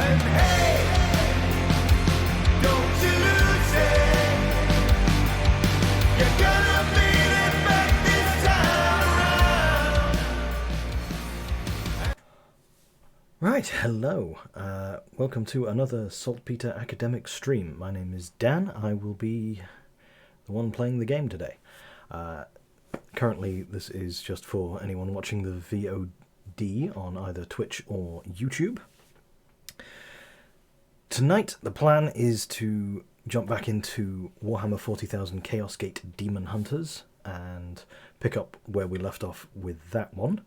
And hey, don't you lose it. You're gonna beat it back this time around. Right, hello. Welcome to another Saltpeter Academic stream. My name is Dan. I will be the one playing the game today. Currently, this is just for anyone watching the VOD on either Twitch or YouTube. Tonight, the plan is to jump back into Warhammer 40,000 Chaos Gate Demon Hunters and pick up where we left off with that one.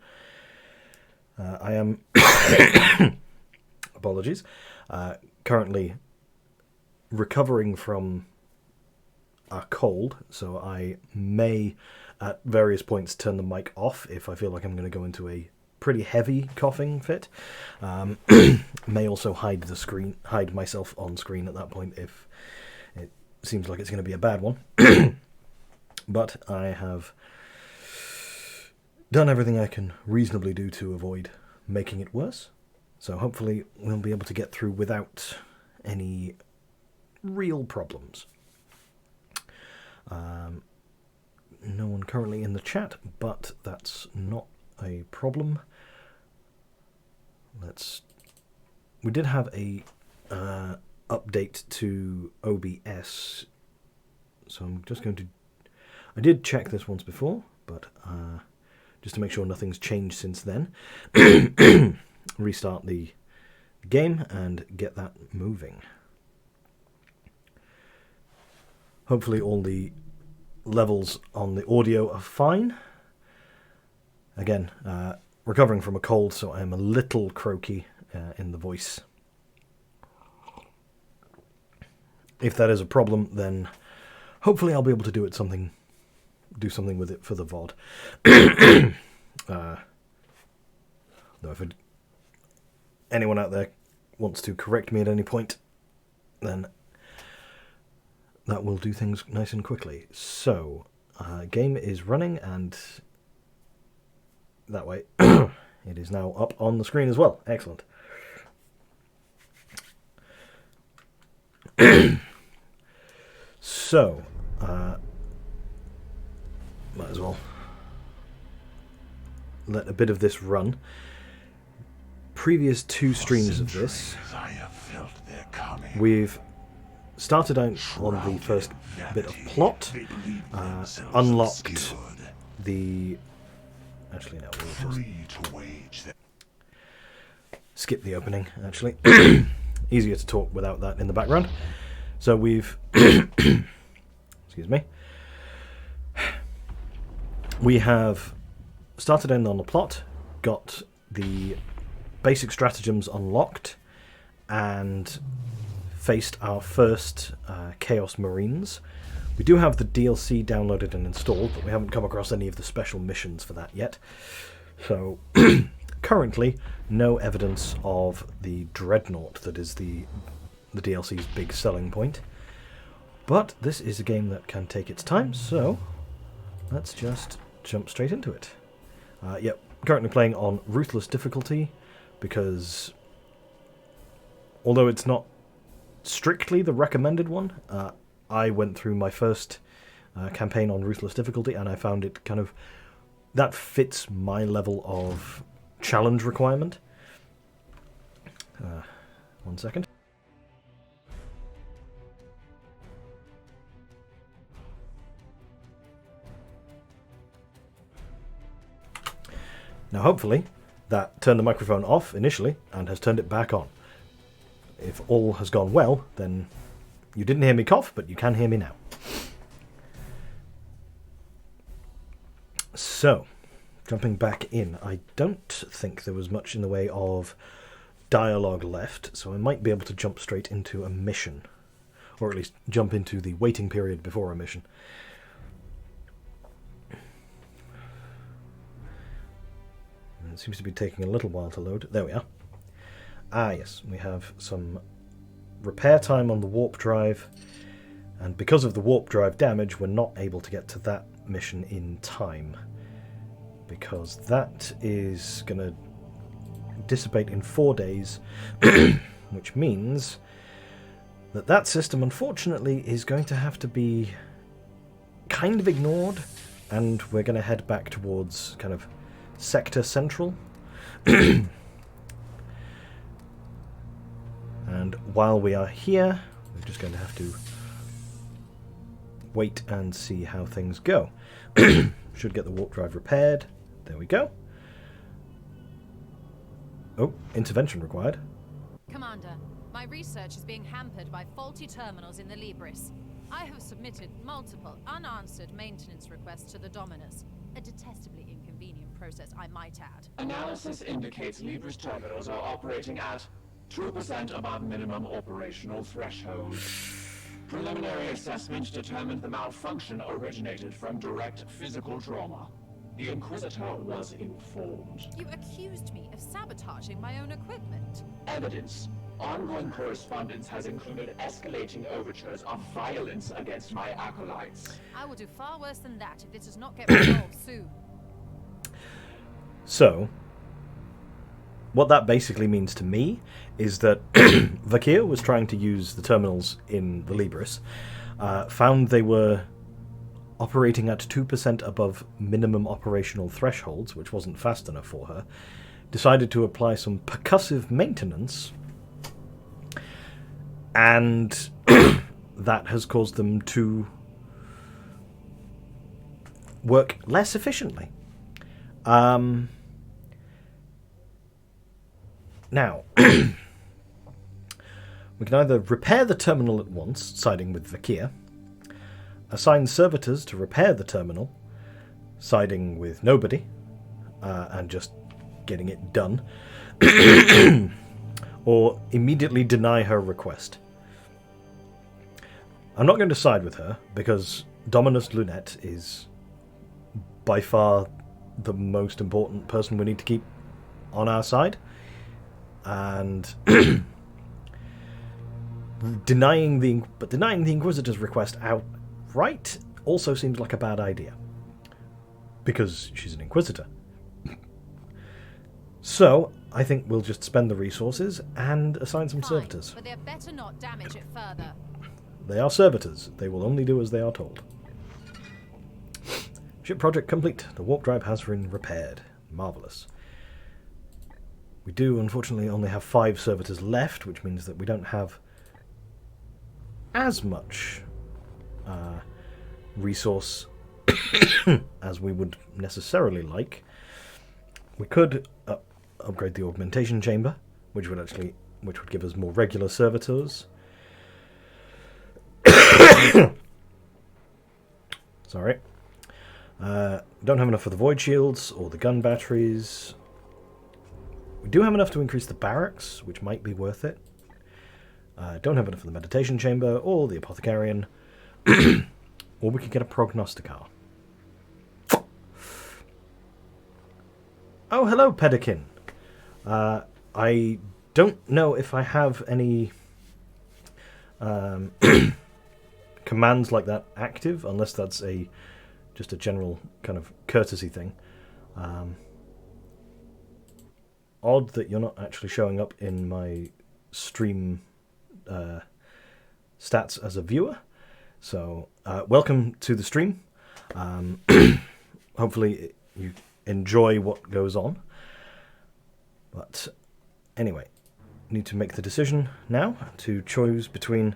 I am, apologies, currently recovering from a cold, so I may at various points turn the mic off if I feel like I'm going to go into a pretty heavy coughing fit. May also hide myself on screen at that point if it seems like it's going to be a bad one. But I have done everything I can reasonably do to avoid making it worse. So hopefully we'll be able to get through without any real problems. No one currently in the chat, but that's not a problem. We did have a update to OBS, so I'm just going to... I did check this once before, but just to make sure nothing's changed since then, restart the game and get that moving. Hopefully all the levels on the audio are fine. Again, recovering from a cold, so I'm a little croaky in the voice. If that is a problem, then hopefully I'll be able to do something with it for the VOD. Though if anyone out there wants to correct me at any point, then that will do things nice and quickly. So, game is running, and that way it is now up on the screen as well. Excellent. So, might as well let a bit of this run. Previous two streams of this, we've started out on the first bit of plot, unlocked the... Actually, no, we'll just skip the opening, actually. Easier to talk without that in the background. So we've... excuse me. We have started in on the plot, got the basic stratagems unlocked, and faced our first Chaos Marines. We do have the DLC downloaded and installed, but we haven't come across any of the special missions for that yet. So, currently, no evidence of the Dreadnought that is the DLC's big selling point. But this is a game that can take its time, so let's just jump straight into it. Yep, currently playing on Ruthless difficulty, because although it's not strictly the recommended one, I went through my first campaign on Ruthless difficulty, and I found it kind of... that fits my level of challenge requirement. 1 second. Now hopefully that turned the microphone off initially and has turned it back on. If all has gone well, then you didn't hear me cough, but you can hear me now. So, jumping back in, I don't think there was much in the way of dialogue left, so I might be able to jump straight into a mission. Or at least jump into the waiting period before a mission. It seems to be taking a little while to load. There we are. Ah, yes, we have some repair time on the warp drive, and because of the warp drive damage, we're not able to get to that mission in time, because that is going to dissipate in 4 days, which means that system, unfortunately, is going to have to be kind of ignored, and we're going to head back towards kind of Sector Central. And while we are here, we're just going to have to wait and see how things go. Should get the warp drive repaired. There we go. Oh, intervention required. Commander, my research is being hampered by faulty terminals in the Libris. I have submitted multiple unanswered maintenance requests to the Dominus. A detestably inconvenient process, I might add. Analysis indicates Libra's terminals are operating at 2% above minimum operational threshold. Preliminary assessment determined the malfunction originated from direct physical trauma. The Inquisitor was informed. You accused me of sabotaging my own equipment. Evidence. Ongoing correspondence has included escalating overtures of violence against my acolytes. I will do far worse than that if this does not get resolved soon. So, what that basically means to me is that Vakir was trying to use the terminals in the Libris, found they were operating at 2% above minimum operational thresholds, which wasn't fast enough for her, decided to apply some percussive maintenance, and that has caused them to work less efficiently. Now, we can either repair the terminal at once, siding with Vakir, assign servitors to repair the terminal, siding with nobody, and just getting it done, or immediately deny her request. I'm not going to side with her, because Dominus Lunette is by far the most important person we need to keep on our side, and denying the Inquisitor's request outright also seems like a bad idea, because she's an Inquisitor. So I think we'll just spend the resources and assign some servitors. But they're better not damage it further. They are servitors. They will only do as they are told. Ship project complete. The warp drive has been repaired. Marvellous. We do, unfortunately, only have 5 servitors left, which means that we don't have as much resource as we would necessarily like. We could upgrade the augmentation chamber, which would give us more regular servitors. Sorry. Don't have enough for the void shields or the gun batteries. We do have enough to increase the barracks, which might be worth it. Don't have enough for the meditation chamber or the apothecarian. Or we could get a prognosticar. Oh, hello, Pedikin. I don't know if I have any commands like that active, unless that's just a general kind of courtesy thing. Odd that you're not actually showing up in my stream stats as a viewer. So, welcome to the stream. Hopefully you enjoy what goes on. But anyway, need to make the decision now to choose between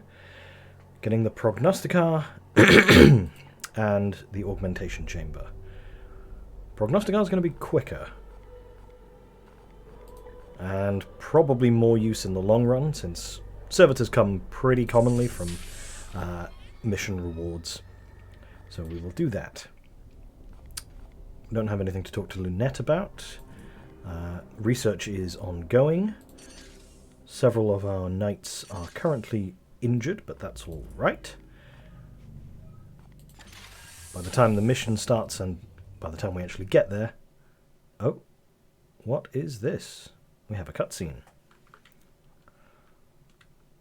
getting the prognosticar and the augmentation chamber. Prognosticar is going to be quicker and probably more use in the long run, since servitors come pretty commonly from mission rewards. So we will do that. Don't have anything to talk to Lunette about. Research is ongoing. Several of our knights are currently injured, but that's all right. By the time the mission starts and by the time we actually get there... Oh, what is this? We have a cutscene.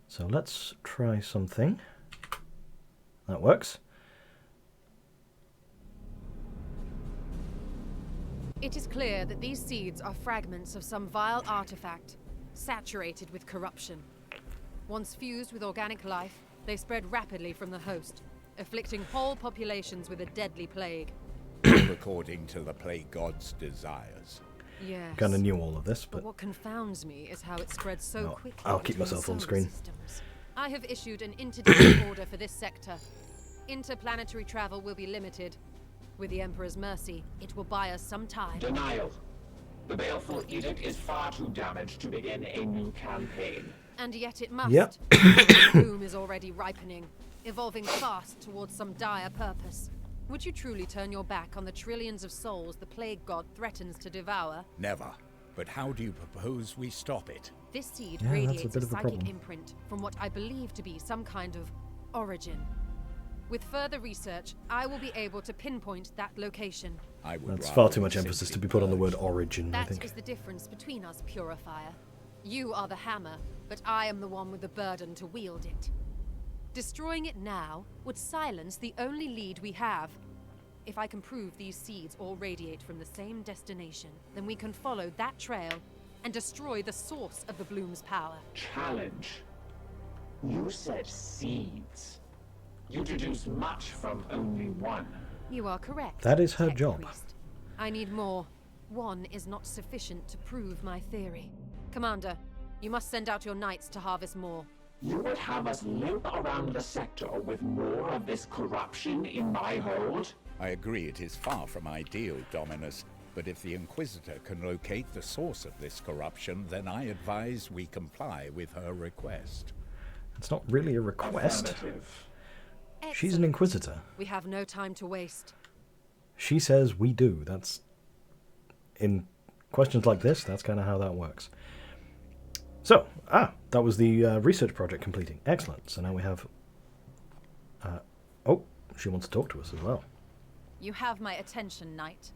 So let's try something. That works. It is clear that these seeds are fragments of some vile artifact, saturated with corruption. Once fused with organic life, they spread rapidly from the host, afflicting whole populations with a deadly plague. All according to the plague god's desires. Yes. Kind of knew all of this, But but what confounds me is how it spreads so No, quickly. I'll keep between myself on solar screen. systems. I have issued an interdict order for this sector. Interplanetary travel will be limited. With the Emperor's mercy, it will buy us some time. Denial. The baleful edict is far too damaged to begin a new campaign. And yet it must. Yep. The bloom is already ripening, evolving fast towards some dire purpose. Would you truly turn your back on the trillions of souls the plague god threatens to devour? Never. But how do you propose we stop it? This seed Yeah, that's a radiates bit a of a psychic problem. imprint from what I believe to be some kind of origin. With further research, I will be able to pinpoint that location. I would that's rather far too we much emphasis simply to be put on the word purge. origin, I That think. is the difference between us, Purifier. You are the hammer, but I am the one with the burden to wield it. Destroying it now would silence the only lead we have. If I can prove these seeds all radiate from the same destination, then we can follow that trail and destroy the source of the bloom's power. Challenge. You said seeds. You deduce much from only one. You are correct. That is her Tech job. Priest. I need more. One is not sufficient to prove my theory. Commander, you must send out your knights to harvest more. You would have us limp around the sector with more of this corruption in my hold? I agree it is far from ideal, Dominus, but if the Inquisitor can locate the source of this corruption, then I advise we comply with her request. It's not really a request. Affirmative. She's an Excellent. inquisitor. We have no time to waste. She says we do. That's... In questions like this, that's kind of how that works. So, that was the research project completing. Excellent. So now we have... oh, she wants to talk to us as well. You have my attention, knight.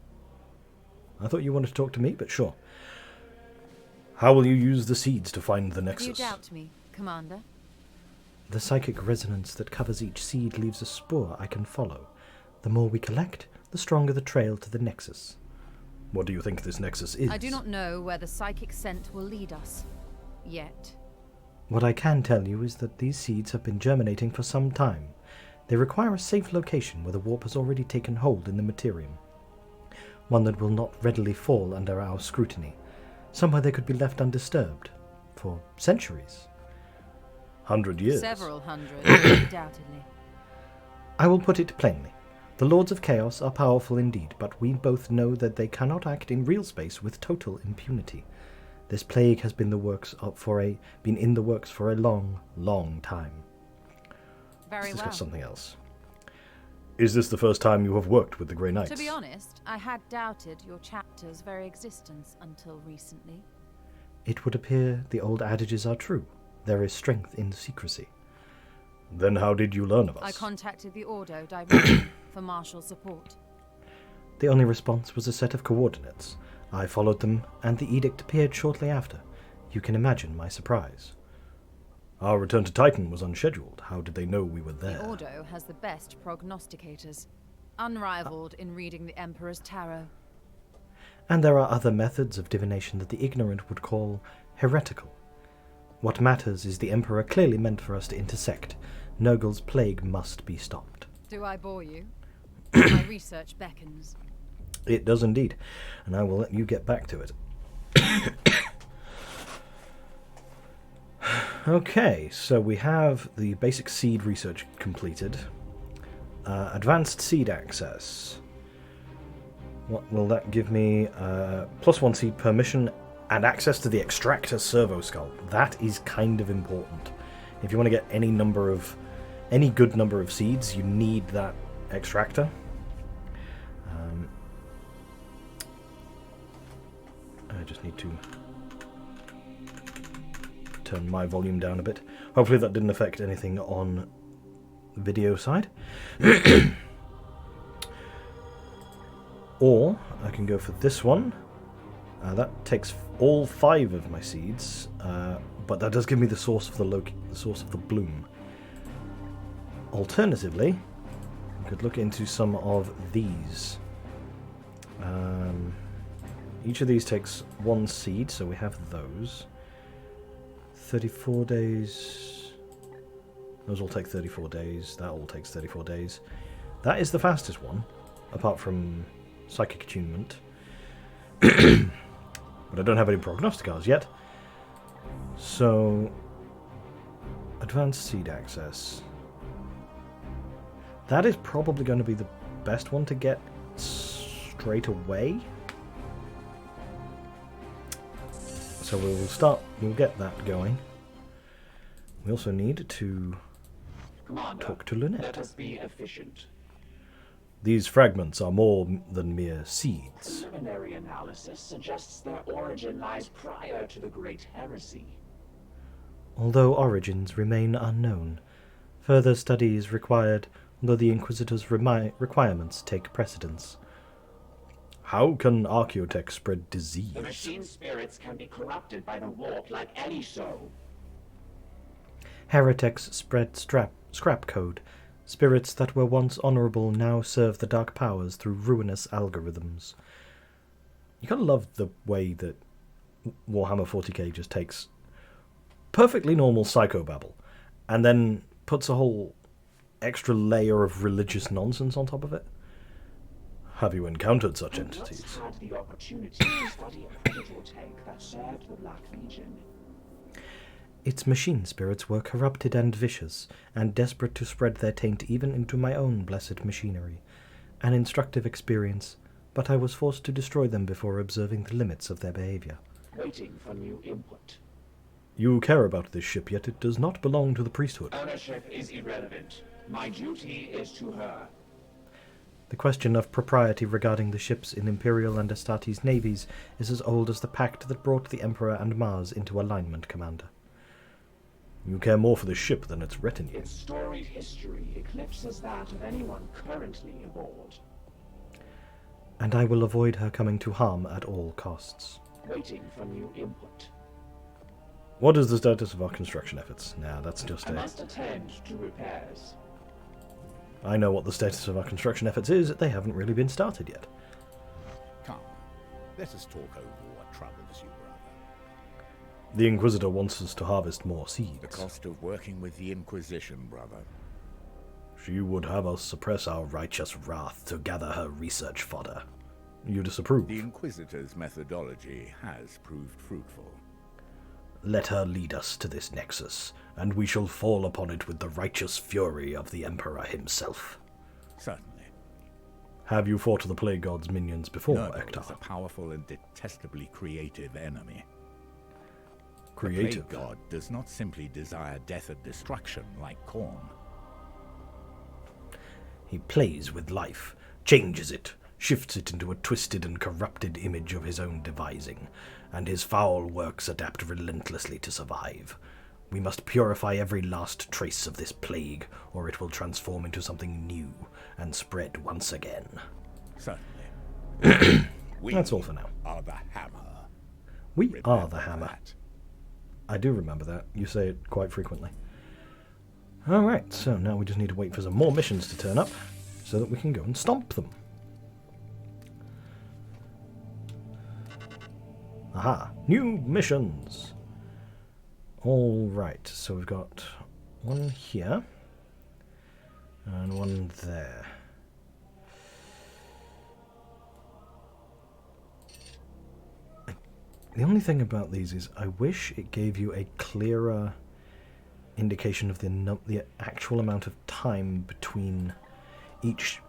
I thought you wanted to talk to me, but sure. How will you use the seeds to find the nexus? You doubt me, Commander? The psychic resonance that covers each seed leaves a spoor I can follow. The more we collect, the stronger the trail to the nexus. What do you think this nexus is? I do not know where the psychic scent will lead us. Yet. What I can tell you is that these seeds have been germinating for some time. They require a safe location where the warp has already taken hold in the materium. One that will not readily fall under our scrutiny. Somewhere they could be left undisturbed. For centuries. 100 years. Several hundred, undoubtedly. I will put it plainly. The Lords of Chaos are powerful indeed, but we both know that they cannot act in real space with total impunity. This plague has been in the works for a long, long time. Very Let's well. discuss something else. Is this the first time you have worked with the Grey Knights? To be honest, I had doubted your chapter's very existence until recently. It would appear the old adages are true. There is strength in secrecy. Then how did you learn of us? I contacted the Ordo directly for martial support. The only response was a set of coordinates. I followed them, and the edict appeared shortly after. You can imagine my surprise. Our return to Titan was unscheduled. How did they know we were there? The Ordo has the best prognosticators, unrivaled in reading the Emperor's tarot. And there are other methods of divination that the ignorant would call heretical. What matters is the Emperor clearly meant for us to intersect. Nurgle's plague must be stopped. Do I bore you? My research beckons. It does indeed, and I will let you get back to it. Okay, so we have the basic seed research completed. Advanced seed access. What will that give me? +1 seed permission and access to the extractor servo skull. That is kind of important. If you want to get any good number of seeds, you need that extractor. I just need to turn my volume down a bit. Hopefully that didn't affect anything on the video side. Or I can go for this one. That takes all 5 of my seeds, but that does give me the source of the bloom. Alternatively, we could look into some of these. Each of these takes 1 seed, so we have those. 34 days. Those all take 34 days. That all takes 34 days. That is the fastest one, apart from Psychic Attunement. But I don't have any prognosticars yet. So, Advanced Seed Access. That is probably going to be the best one to get straight away. So we'll get that going. We also need to Commander, talk to let Lynette. us be efficient. These fragments are more than mere seeds. Preliminary analysis suggests their origin lies prior to the Great Heresy. Although origins remain unknown, further study is required, although the Inquisitor's requirements take precedence. How can Archaeotech spread disease? The machine spirits can be corrupted by the warp like any soul. Heretics spread scrap code. Spirits that were once honourable now serve the dark powers through ruinous algorithms. You gotta love the way that Warhammer 40k just takes perfectly normal psychobabble and then puts a whole extra layer of religious nonsense on top of it. Have you encountered such entities? Once had the opportunity to study a predator tank that served the Black Legion. Its machine spirits were corrupted and vicious, and desperate to spread their taint even into my own blessed machinery. An instructive experience, but I was forced to destroy them before observing the limits of their behavior. Waiting for new input. You care about this ship, yet it does not belong to the priesthood. Ownership is irrelevant. My duty is to her. The question of propriety regarding the ships in Imperial and Astartes navies is as old as the pact that brought the Emperor and Mars into alignment, Commander. You care more for the ship than its retinue. Its storied history eclipses that of anyone currently aboard. And I will avoid her coming to harm at all costs. Waiting for new input. What is the status of our construction efforts? Nah, that's just I a... must attend to repairs. I know what the status of our construction efforts is. They haven't really been started yet. Come, let us talk over what troubles you, brother. The Inquisitor wants us to harvest more seeds. The cost of working with the Inquisition, brother. She would have us suppress our righteous wrath to gather her research fodder. You disapprove? The Inquisitor's methodology has proved fruitful. Let her lead us to this nexus, and we shall fall upon it with the righteous fury of the Emperor himself. Certainly. Have you fought the Plague God's minions before, Nurgle Ektar? is a powerful and detestably creative enemy. Creative. The Plague God does not simply desire death and destruction like Khorne. He plays with life, changes it, shifts it into a twisted and corrupted image of his own devising, and his foul works adapt relentlessly to survive. We must purify every last trace of this plague, or it will transform into something new and spread once again. Certainly. That's all for now. Are the hammer. We are Remember the hammer. that. I do remember that. You say it quite frequently. Alright, so now we just need to wait for some more missions to turn up, so that we can go and stomp them. Aha! New missions! Alright, so we've got one here, and one there. The only thing about these is I wish it gave you a clearer indication of the actual amount of time between each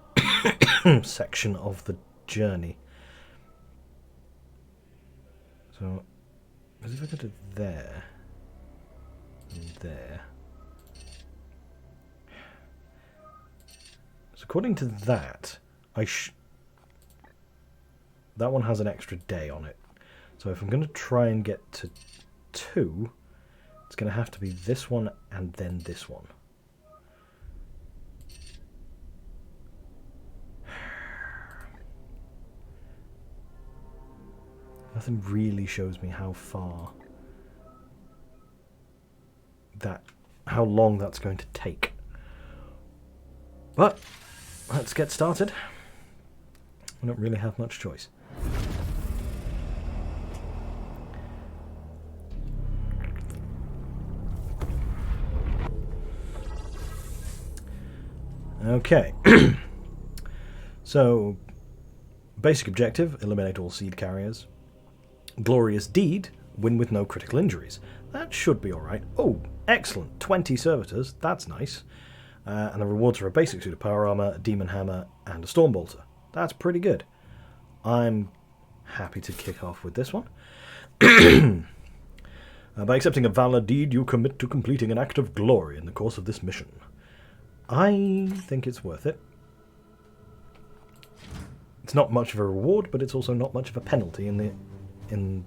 section of the journey. So, as if I go to there, and there. So according to that, that one has an extra day on it. So if I'm going to try and get to 2, it's going to have to be this one and then this one. Nothing really shows me how long that's going to take. But let's get started. We don't really have much choice. Okay. So, basic objective, eliminate all seed carriers. Glorious deed, win with no critical injuries. That should be alright. Oh, excellent. 20 servitors. That's nice. And the rewards are a basic suit of power armor, a demon hammer, and a storm bolter. That's pretty good. I'm happy to kick off with this one. By accepting a valor deed, you commit to completing an act of glory in the course of this mission. I think it's worth it. It's not much of a reward, but it's also not much of a penalty in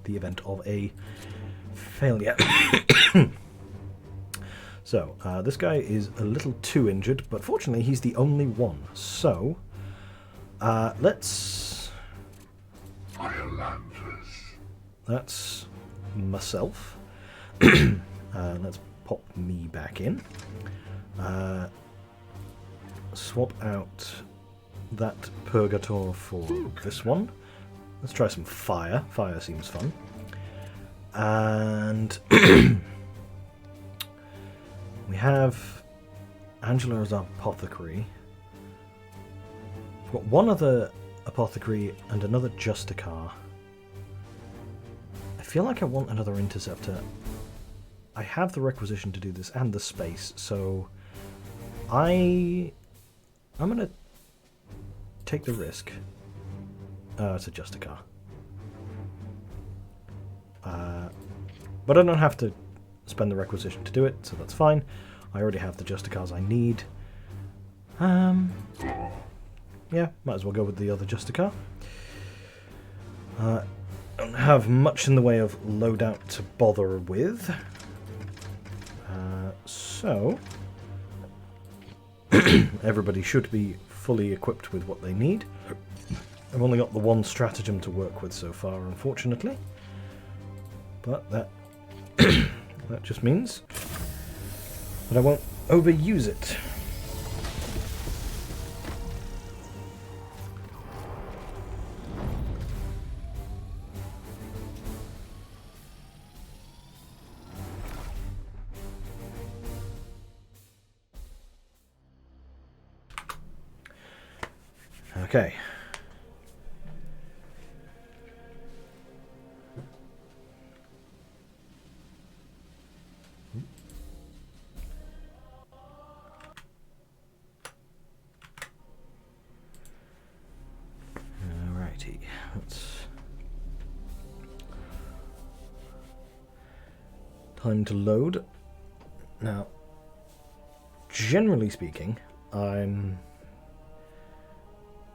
the event of a failure. So, this guy is a little too injured, but fortunately he's the only one. So, let's... That's myself. Let's pop me back in. Swap out that Purgator for this one. Let's try some fire. Fire seems fun. And we have Angela as our apothecary. We've got one other apothecary and another Justicar. I feel like I want another interceptor. I have the requisition to do this and the space, so I'm gonna take the risk. It's a Justicar. But I don't have to spend the requisition to do it, so that's fine. I already have the Justicars I need. Yeah, might as well go with the other Justicar. Don't have much in the way of loadout to bother with. So everybody should be fully equipped with what they need. I've only got the one stratagem to work with so far, unfortunately. But that that just means that I won't overuse it. Okay. Alrighty. Time to load. Now, generally speaking, I'm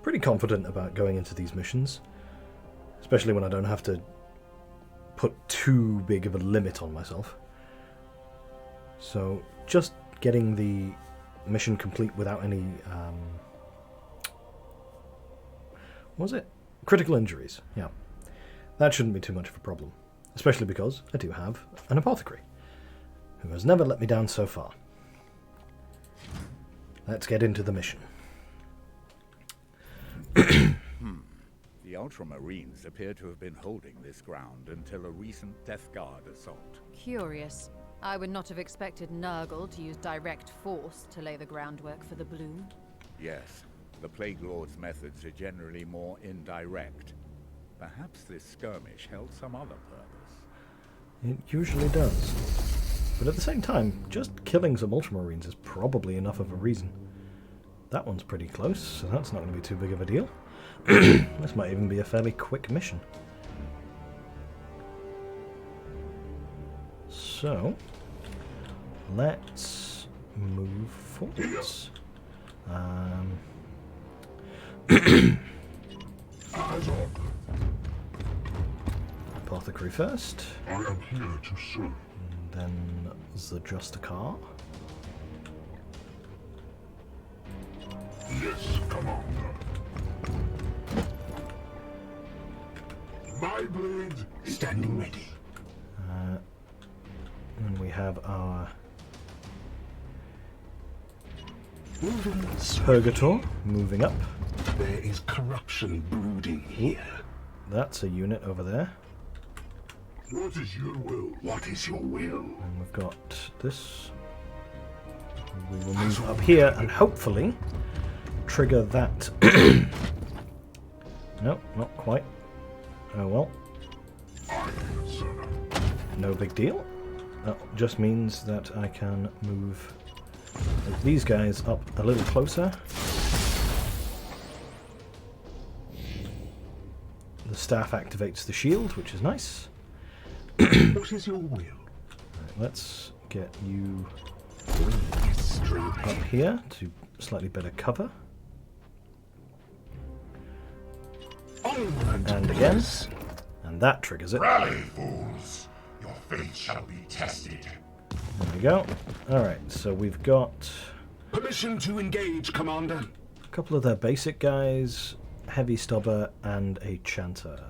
pretty confident about going into these missions, especially when I don't have to put too big of a limit on myself. So just getting the mission complete without any what was it? Critical injuries. Yeah, that shouldn't be too much of a problem, especially because I do have an apothecary who has never let me down so far. Let's get into the mission. The Ultramarines appear to have been holding this ground until a recent Death Guard assault. Curious. I would not have expected Nurgle to use direct force to lay the groundwork for the bloom. Yes, the Plague Lord's methods are generally more indirect. Perhaps this skirmish held some other purpose. It usually does. But at the same time, just killing some Ultramarines is probably enough of a reason. That one's pretty close, so that's not going to be too big of a deal. This might even be a fairly quick mission. So, let's move forwards. Apothecary first. I am here to serve. And then the Justicar. Yes, Commander. My blade standing ready. And we have our Purgator moving up. There is corruption brooding here. That's a unit over there. What is your will? What is your will? And we've got this. We will move up here and hopefully trigger that. No, not quite. Oh well. No big deal. That just means that I can move these guys up a little closer. The staff activates the shield, which is nice. What is your will? Right, let's get you up here to slightly better cover. And again. And that triggers it. Rally, fools! Your fate shall be tested. There we go. Alright, so we've got Permission to engage, Commander. a couple of their basic guys, Heavy Stubber, and a Chanter.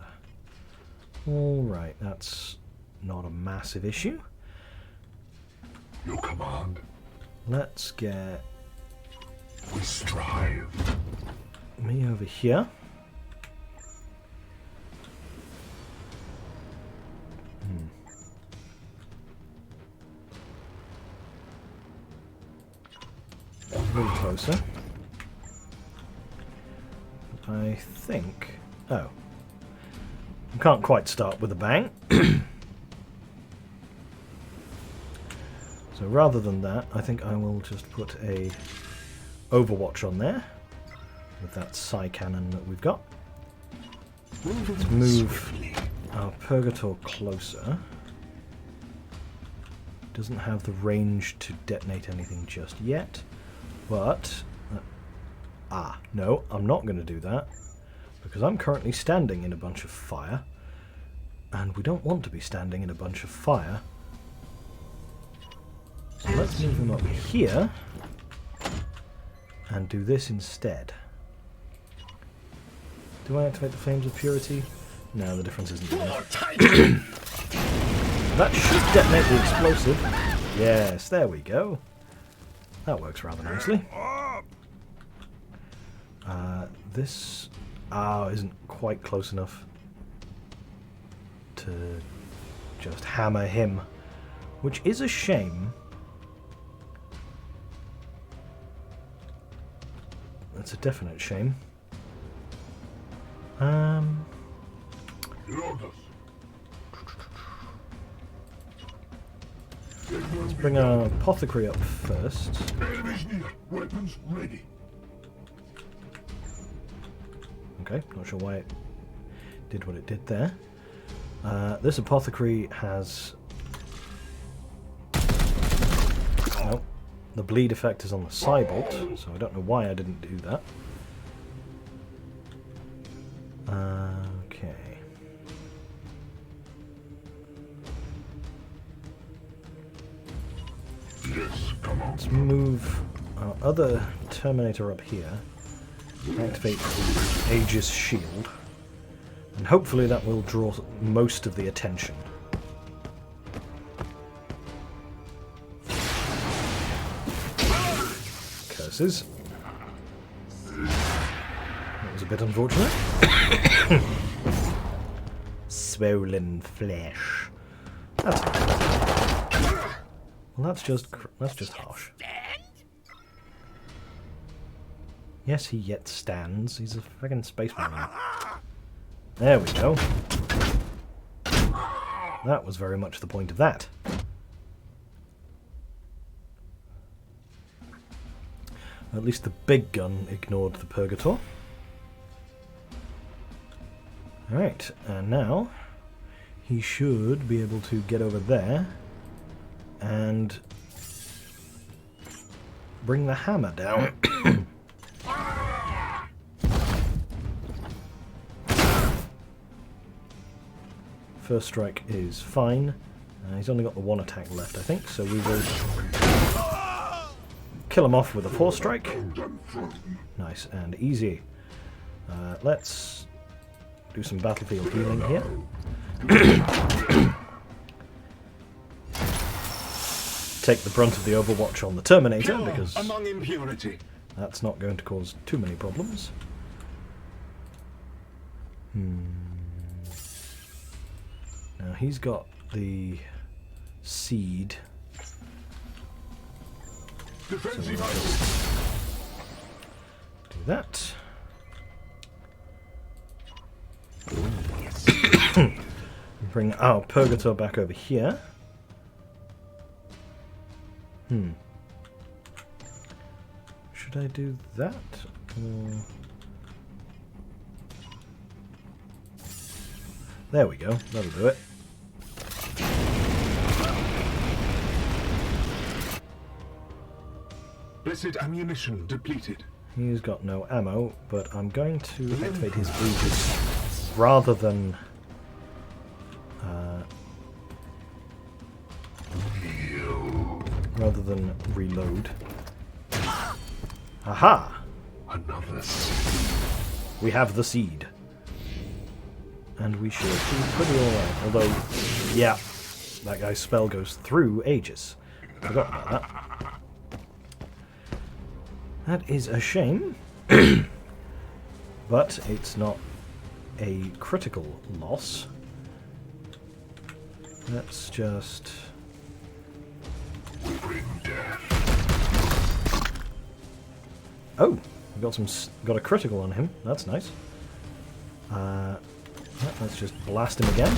Alright, that's not a massive issue. Your command. Let's get We strive. me over here. A little closer. I think... Oh. I can't quite start with a bang. So rather than that, I think I will just put a Overwatch on there with that Psy Cannon that we've got. Let's move our Purgator closer. Doesn't have the range to detonate anything just yet, but... no, I'm not going to do that, because I'm currently standing in a bunch of fire, and we don't want to be standing in a bunch of fire. So let's move him up here, and do this instead. Do I activate the Flames of Purity? No, the difference isn't enough. That should detonate the explosive. Yes, there we go. That works rather nicely. This isn't quite close enough to just hammer him, which is a shame. That's a definite shame. Let's bring our apothecary up first. Enemies near. Weapons ready. Okay, not sure why it did what it did there. This apothecary has... Nope. The bleed effect is on the Cybolt, so I don't know why I didn't do that. Okay. Yes, come on. Let's move our other Terminator up here. Activate the Aegis shield. And hopefully that will draw most of the attention. Curses. That was a bit unfortunate. Swollen flesh. That's well, that's just harsh. Yes, he yet stands. He's a friggin' space marine. There we go. That was very much the point of that. At least the big gun ignored the Purgator. Alright, and now he should be able to get over there and bring the hammer down. First strike is fine. He's only got the one attack left, I think, so we will kill him off with a 4-strike. Nice and easy. Let's do some battlefield healing here. Take the brunt of the Overwatch on the Terminator, because among impurity. that's not going to cause too many problems. Now he's got the seed. Defensive Do that. Bring our Purgator back over here. Should I do that? There we go. That'll do it. Blessed ammunition depleted. He's got no ammo, but I'm going to activate his Aegis rather than reload. Aha! Another seed. We have the seed. And we should be pretty alright. Although, yeah, that guy's spell goes through Aegis. Forgot about that. That is a shame. But it's not a critical loss. Let's just... Bring death. Oh, we got a critical on him. That's nice. Let's just blast him again.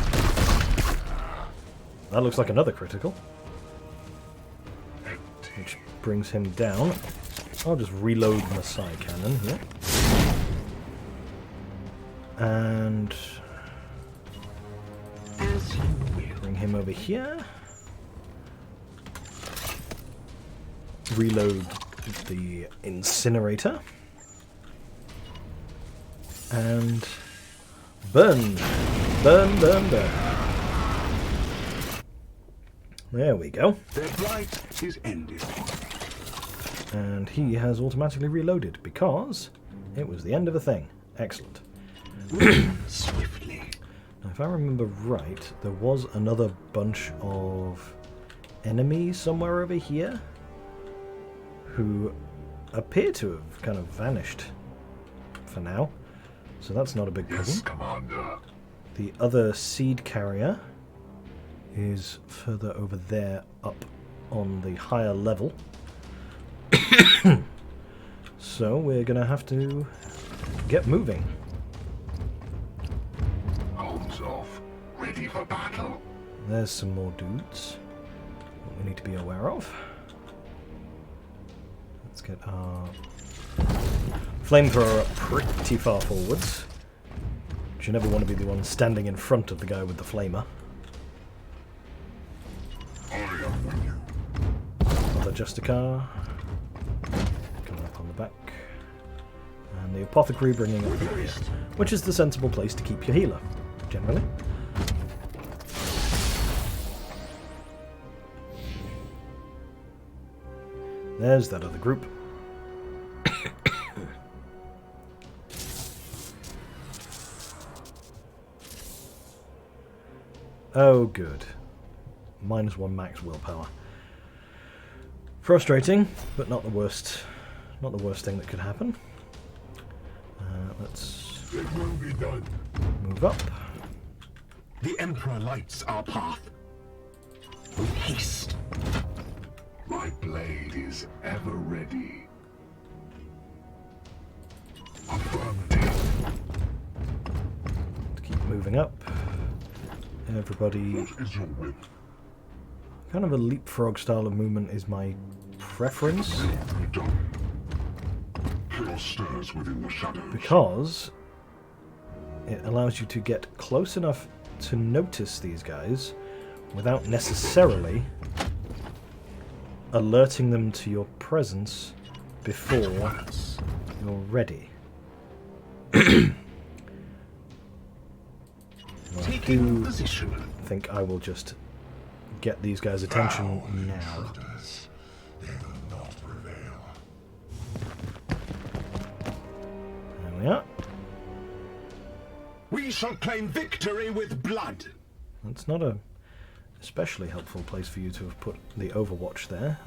That looks like another critical, which brings him down. I'll just reload my side cannon here. And bring him over here. Reload the incinerator. And burn! Burn, burn, burn. There we go. Their blight is ended. And he has automatically reloaded because it was the end of a thing. Excellent. Swiftly. Now, if I remember right, there was another bunch of enemies somewhere over here who appear to have kind of vanished for now. So that's not a big problem. Yes, Commander. The other seed carrier is further over there up on the higher level. So we're going to have to get moving. Arms off. Ready for battle. There's some more dudes that we need to be aware of. Let's get our flamethrower up pretty far forwards. You never want to be the one standing in front of the guy with the flamer. I am with you. Another Justicar coming up on the back. And the Apothecary bringing up the rear, which is the sensible place to keep your healer, generally. There's that other group. Oh, good. -1 max willpower. Frustrating, but not the worst. Not the worst thing that could happen. Let's It will be done. move up. The Emperor lights our path. With haste. My blade is ever ready. Affirmative. To keep moving up. Everybody. What is your will? Kind of a leapfrog style of movement is my preference, Be done. Chaos stirs within the shadows. because it allows you to get close enough to notice these guys without necessarily alerting them to your presence before you're ready. I Taking do position. think I will just get these guys' attention now. They will not prevail. There we are. We shall claim victory with blood. That's not a especially helpful place for you to have put the Overwatch there.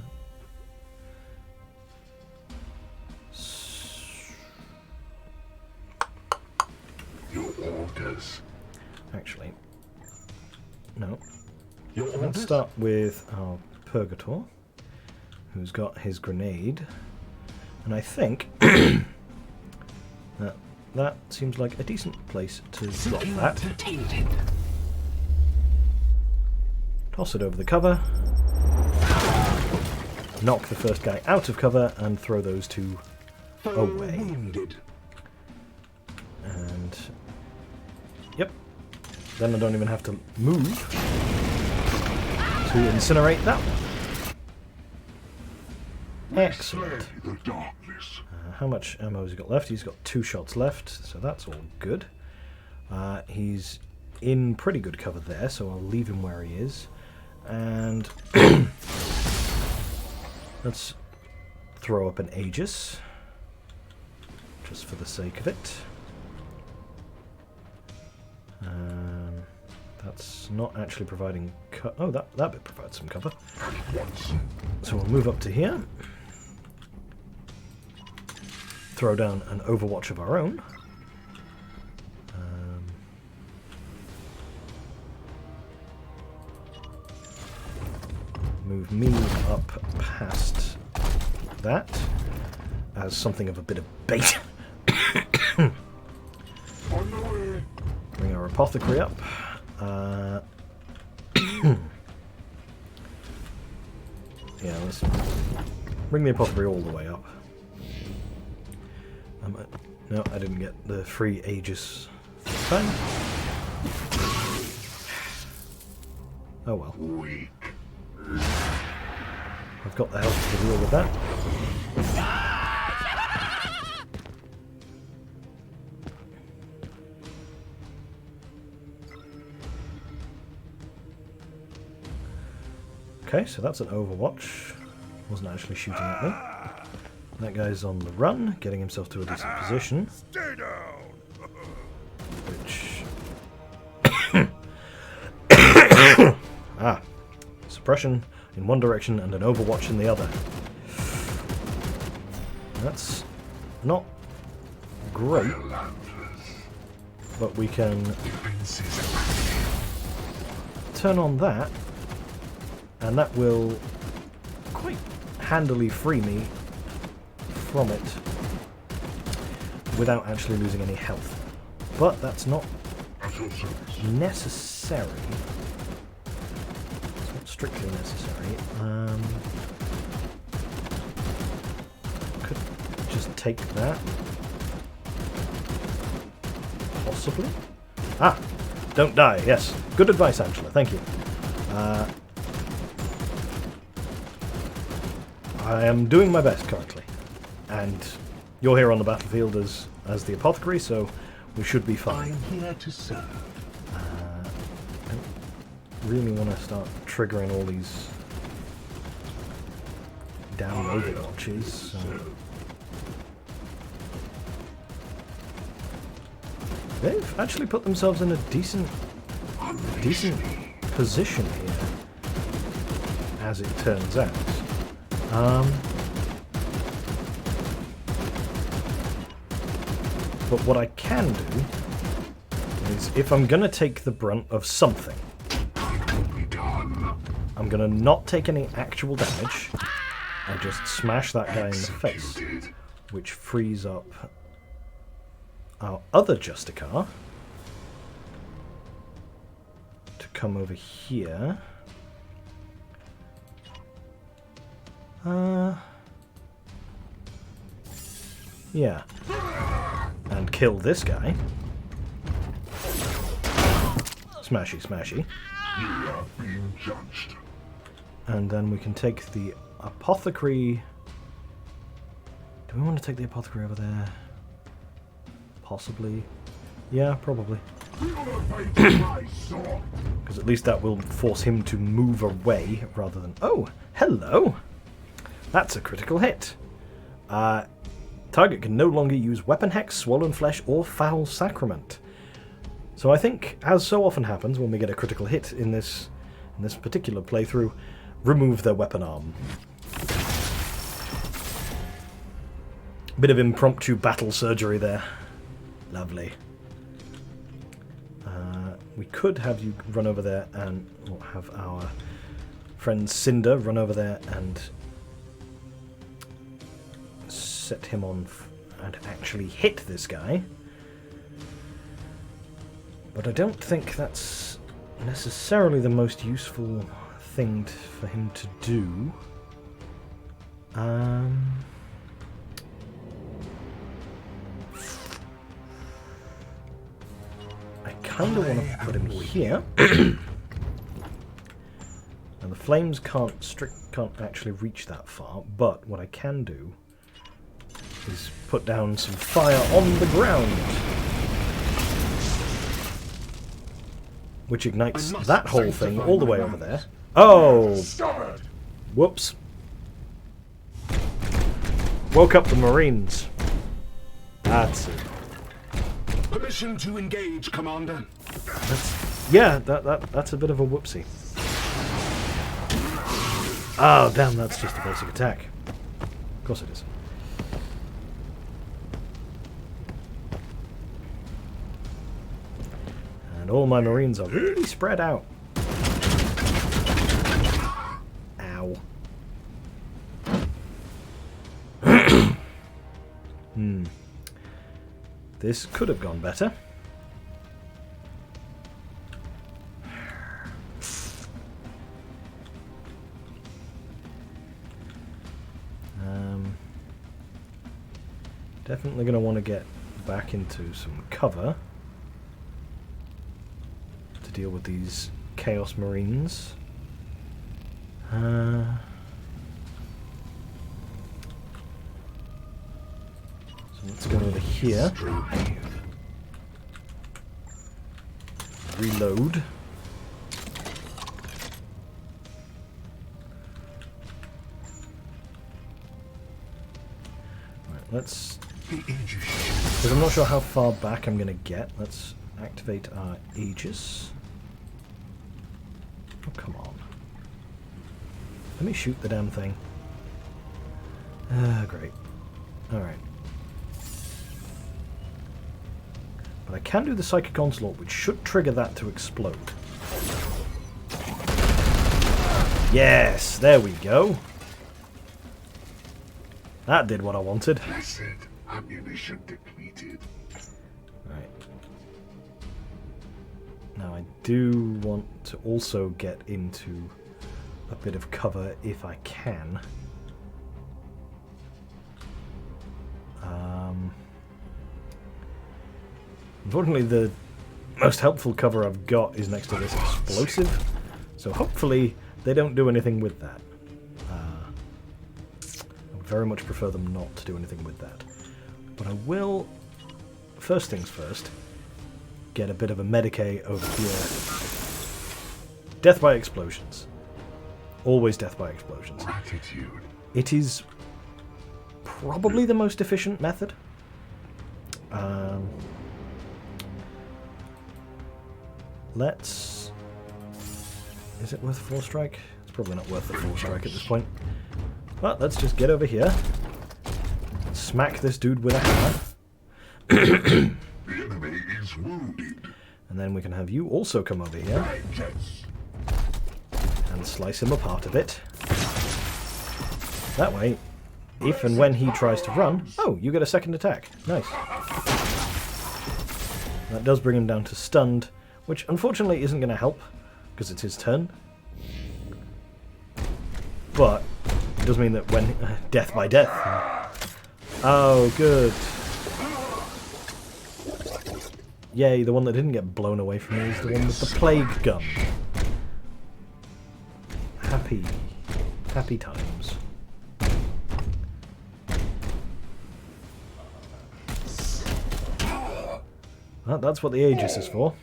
Your orders. Actually, no. Your Let's orders. start with our Purgator, who's got his grenade. And I think That seems like a decent place to drop that. Toss it over the cover. Knock the first guy out of cover and throw those two away. And yep. Then I don't even have to move to incinerate that one. Excellent. How much ammo has he got left? He's got 2 shots left, so that's all good. He's in pretty good cover there, so I'll leave him where he is. And let's throw up an Aegis, just for the sake of it. That's not actually providing oh, that bit provides some cover. So we'll move up to here. Throw down an Overwatch of our own. Move me up past that as something of a bit of bait. Bring our apothecary up. Yeah, let's bring the apothecary all the way up. No, I didn't get the free Aegis this time. Oh well. I've got the health to deal with that. Okay, so that's an Overwatch. Wasn't actually shooting at me. That guy's on the run, getting himself to a decent position. Stay down. Which... suppression in one direction and an Overwatch in the other. That's not great, but we can turn on that, and that will quite handily free me from it without actually losing any health. But that's not necessary. It's not strictly necessary. Could just take that. Possibly. Ah! Don't die, yes. Good advice, Angela, thank you. I am doing my best currently. And you're here on the battlefield as the apothecary, so we should be fine. I'm here to serve. I don't really want to start triggering all these down Overwatches. So. They've actually put themselves in a decent position here, as it turns out. But what I can do is, if I'm going to take the brunt of something, I'm going to not take any actual damage and just smash that guy in the face, which frees up our other Justicar to come over here. Yeah. And kill this guy. Smashy, smashy. You are being judged. And then we can take the apothecary. Do we want to take the apothecary over there? Possibly. Yeah, probably. Because at least that will force him to move away rather than... Oh, hello! That's a critical hit. Target can no longer use Weapon Hex, Swollen Flesh, or Foul Sacrament. So I think, as so often happens when we get a critical hit in this particular playthrough, remove their weapon arm. Bit of impromptu battle surgery there. Lovely. We could have you run over there and have our friend Cinder run over there and set him on and actually hit this guy. But I don't think that's necessarily the most useful thing for him to do. I kind of want to put him here. And the flames can't actually reach that far, but what I can do is put down some fire on the ground, which ignites that whole thing all the way over there. Oh! Whoops. Woke up the Marines. That's it. Permission to engage, Commander. That's a bit of a whoopsie. Oh, damn, that's just a basic attack. Of course it is. And all my Marines are really spread out. Ow. This could have gone better. Definitely going to want to get back into some cover to deal with these Chaos Marines. So let's go over here. Reload. Right, let's... Because I'm not sure how far back I'm going to get. Let's activate our Aegis. Oh, come on. Let me shoot the damn thing. Great. Alright. But I can do the Psychic Onslaught, which should trigger that to explode. Yes! There we go. That did what I wanted. Blessed. Ammunition depleted. Right. Now I do want to also get into a bit of cover if I can. Unfortunately, the most helpful cover I've got is next to this explosive, so hopefully they don't do anything with that. I would very much prefer them not to do anything with that. But I will, first things first, get a bit of a Medicae over here. Death by explosions. Always death by explosions. Gratitude. It is probably the most efficient method. Let's... Is it worth a 4-strike? It's probably not worth the 4-strike at this point. But let's just get over here. Smack this dude with a hammer. The enemy is wounded. And then we can have you also come over here. And slice him apart a bit. That way, if and when he tries to run... Oh, you get a second attack. Nice. That does bring him down to stunned, which unfortunately isn't going to help, because it's his turn. But it does mean that when... death by death. Oh, good. Yay, the one that didn't get blown away from me is the one with the plague gun. Happy times. Well, that's what the Aegis is for.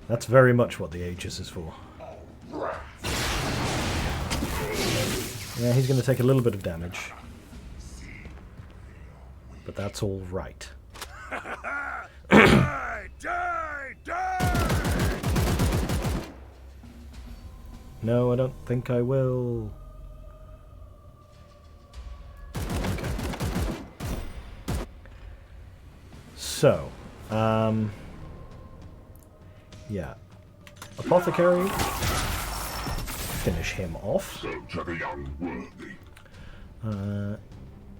That's very much what the Aegis is for. Yeah, he's going to take a little bit of damage. But that's all right. Die! Die! Die! No, I don't think I will. Okay. So, yeah. Apothecary. finish him off. So to the unworthy.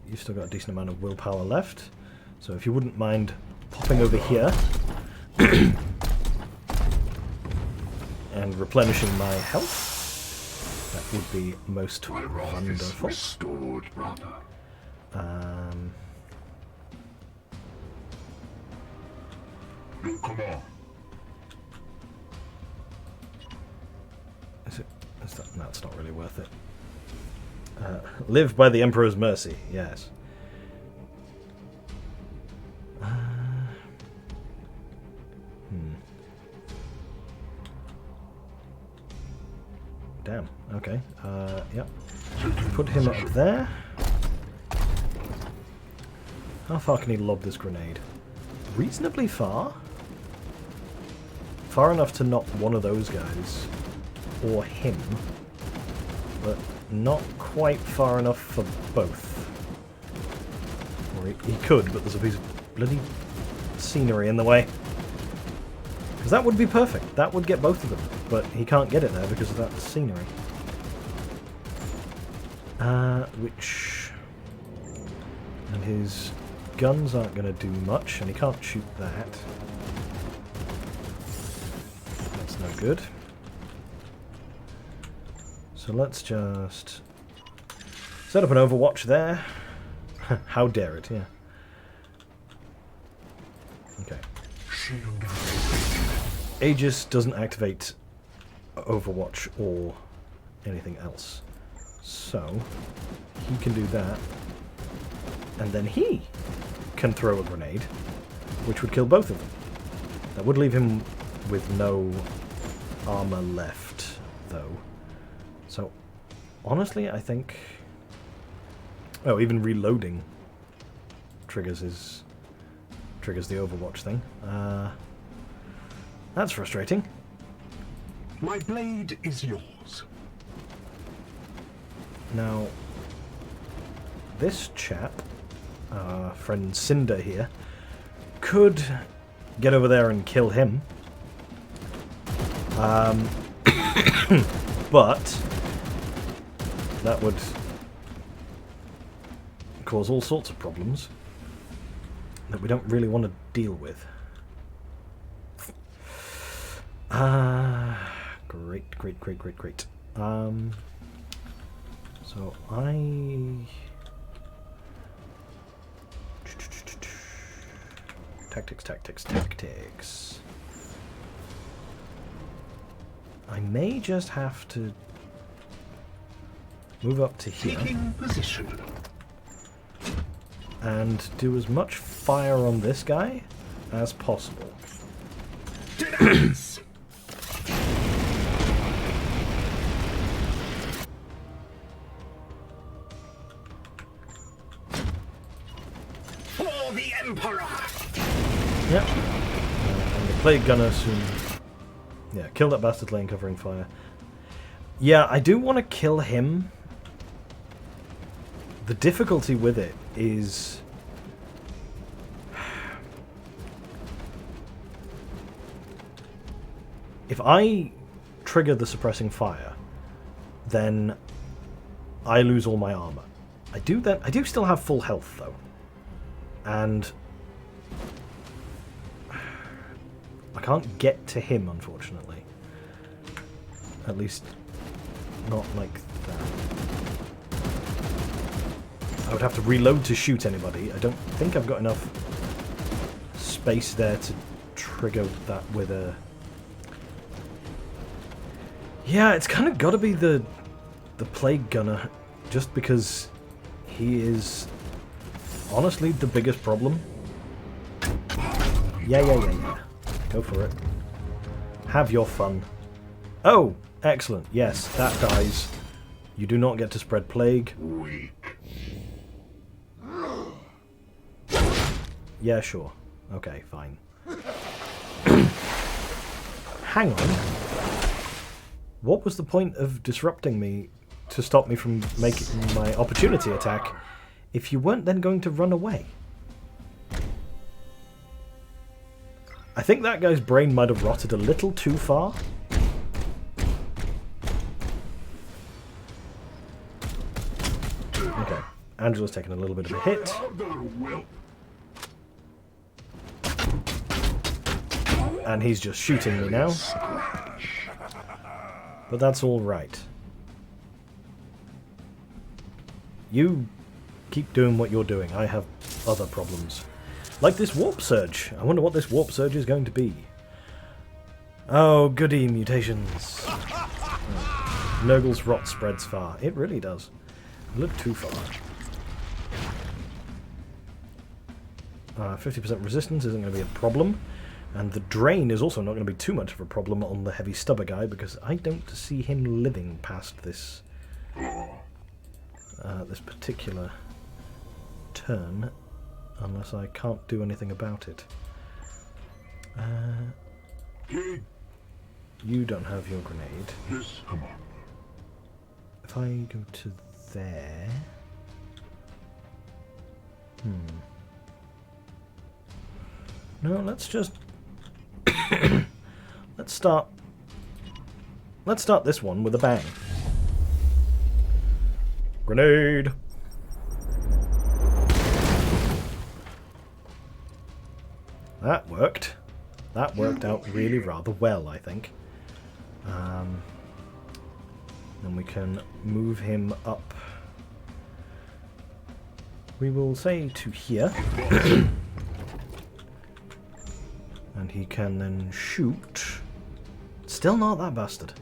You've still got a decent amount of willpower left. So if you wouldn't mind popping over here and replenishing my health, that would be most My wrath is wonderful. restored, brother. Look, come on. Is it? Is that? No, it's not really worth it. Live by the Emperor's mercy. Yes. Damn. Okay. Yep. Put him up there. How far can he lob this grenade? Reasonably far. Far enough to knock one of those guys. Or him. But not quite far enough for both. Or he could, but there's a piece of bloody scenery in the way. Because that would be perfect. That would get both of them. But he can't get it there because of that scenery. Which... And his guns aren't going to do much, and he can't shoot that. That's no good. So let's just set up an Overwatch there. How dare it, yeah. Okay. Aegis doesn't activate Overwatch or anything else. So, he can do that. And then he can throw a grenade, which would kill both of them. That would leave him with no armor left, though. So, honestly, I think... Oh, even reloading triggers the Overwatch thing. That's frustrating. My blade is yours. Now, this chap, friend Cinder here, could get over there and kill him. But that would cause all sorts of problems that we don't really want to deal with. Great. So Tactics. I may just have to move up to here Taking position. and do as much fire on this guy as possible. Denounce! For the Emperor! Yep. And the Plague Gunner soon... Yeah, kill that bastard lane covering fire. Yeah, I do want to kill him. The difficulty with it is... If I trigger the suppressing fire, then I lose all my armor. I do still have full health, though. And... I can't get to him, unfortunately. At least, not like that. I would have to reload to shoot anybody. I don't think I've got enough space there to trigger that with a... Yeah, it's kind of got to be the Plague Gunner, just because he is honestly the biggest problem. Yeah. Go for it. Have your fun. Oh, excellent. Yes, that dies. You do not get to spread plague. Weak. Yeah, sure. Okay, fine. Hang on. What was the point of disrupting me to stop me from making my opportunity attack if you weren't then going to run away? I think that guy's brain might have rotted a little too far. Angela's taking a little bit of a hit. And he's just shooting me now. But that's alright. You keep doing what you're doing. I have other problems. Like this warp surge. I wonder what this warp surge is going to be. Oh, goody, mutations. Nurgle's rot spreads far. It really does. A little too far. 50% resistance isn't going to be a problem. And the drain is also not going to be too much of a problem on the heavy stubber guy, because I don't see him living past this this particular turn, unless I can't do anything about it. You don't have your grenade. Yes, come on. If I go to there... No, let's just... Let's start this one with a bang. Grenade! That worked. That worked out really rather well, I think. Then we can move him up. We will say to here. And he can then shoot. Still not that bastard.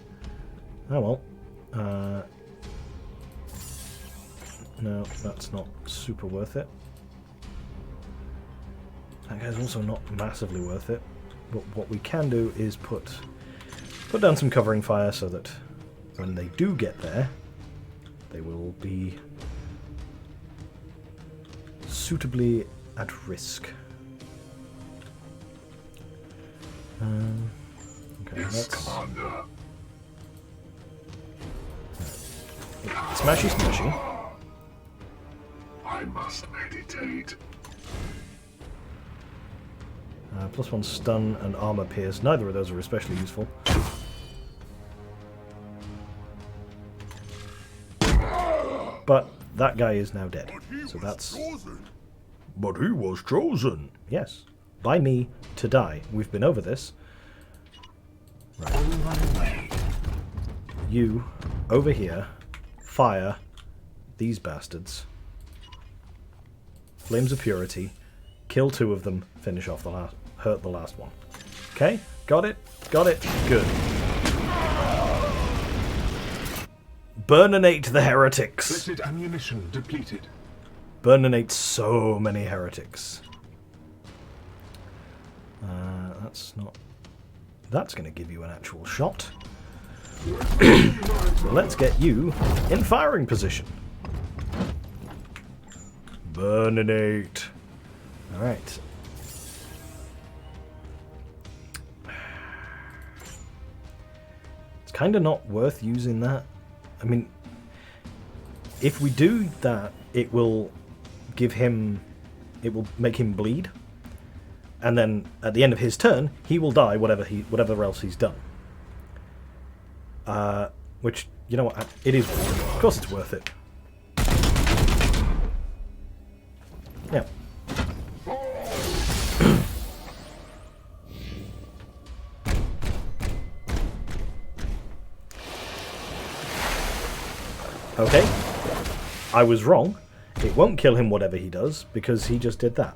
Oh well. No, that's not super worth it. That guy's also not massively worth it. But what we can do is put down some covering fire so that when they do get there, they will be suitably at risk. Okay, Yes, that's Commander. smashy smashy. I must meditate. +1 stun and armor pierce. Neither of those are especially useful. But that guy is now dead. So that's... But he was chosen. Yes. By me to die. We've been over this. Right. You, over here, fire these bastards. Flames of Purity. Kill 2 of them. Finish off the last... Hurt the last one. Okay? Got it? Got it? Good. Burninate the heretics. Blessed ammunition depleted. Burninate so many heretics. That's not... That's going to give you an actual shot. So let's get you in firing position. Burninate. Alright. It's kind of not worth using that. I mean, if we do that, it will give him... It will make him bleed. And then, at the end of his turn, he will die whatever else he's done. Which, you know what, it is worth it. Of course it's worth it. Yeah. Okay. I was wrong. It won't kill him whatever he does, because he just did that.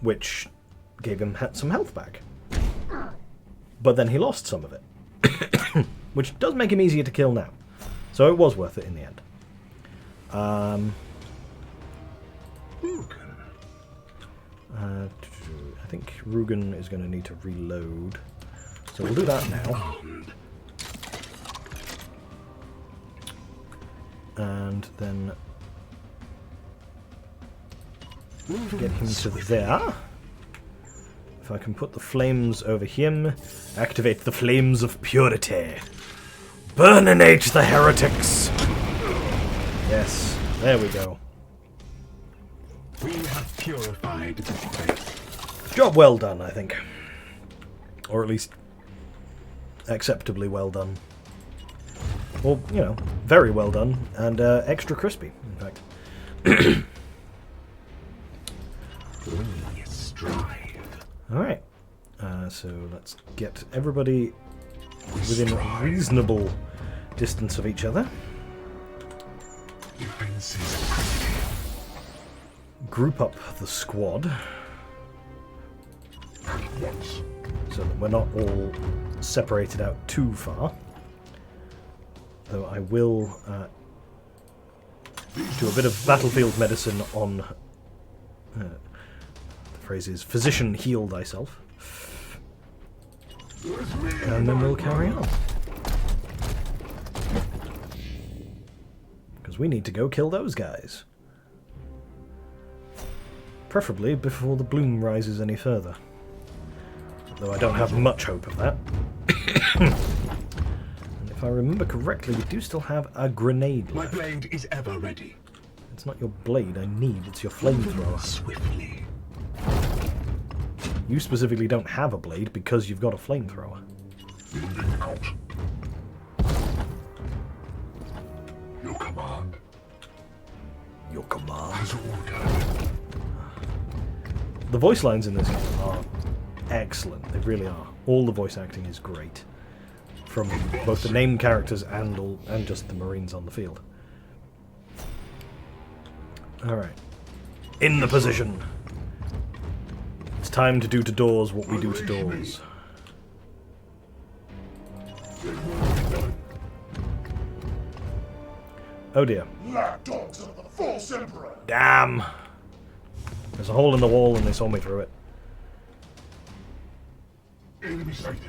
Which gave him some health back. But then he lost some of it. Which does make him easier to kill now. So it was worth it in the end. I think Rugen is going to need to reload. So we'll do that now. And then get him to there. If I can put the flames over him, activate the flames of purity. Burninate the heretics! Yes, there we go. We have purified this place. Job well done, I think. Or at least acceptably well done. Or, you know, very well done, and extra crispy, in fact. Alright, so let's get everybody within reasonable distance of each other. Group up the squad so that we're not all separated out too far. Though I will do a bit of battlefield medicine on the phrase is physician heal thyself. And then we'll carry on. Because we need to go kill those guys. Preferably before the bloom rises any further. Though I don't have much hope of that. And if I remember correctly, we do still have a grenade left. My blade is ever ready. It's not your blade I need, it's your flamethrower. Swiftly. You specifically don't have a blade because you've got a flamethrower. Moving out. Your command. Your command. As ordered. The voice lines in this game are excellent. They really are. All the voice acting is great. From both the named characters and just the Marines on the field. Alright. In the position. It's time to do to doors what we do to doors. Oh dear. Lapdogs of the false emperor. Damn! There's a hole in the wall and they saw me through it. Enemy sighted.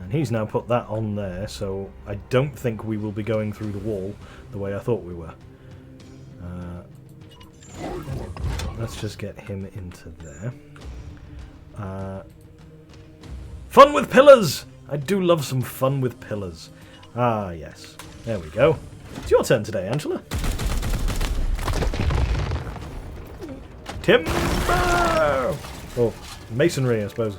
And he's now put that on there, so I don't think we will be going through the wall the way I thought we were. Let's just get him into there. Fun with pillars! I do love some fun with pillars. Ah, yes. There we go. It's your turn today, Angela. Timber! Oh, masonry, I suppose.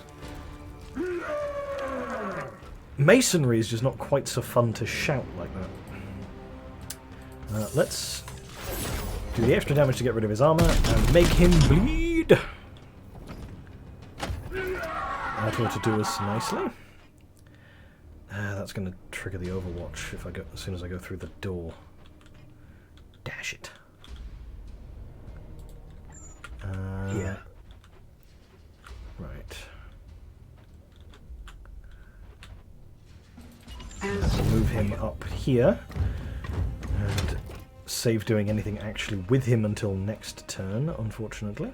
Masonry is just not quite so fun to shout like that. Let's do the extra damage to get rid of his armor and make him bleed. That ought to do us nicely. That's going to trigger the Overwatch if I go as soon as I go through the door. Dash it. Here. Right. Let's move him up here and save doing anything actually with him until next turn, unfortunately.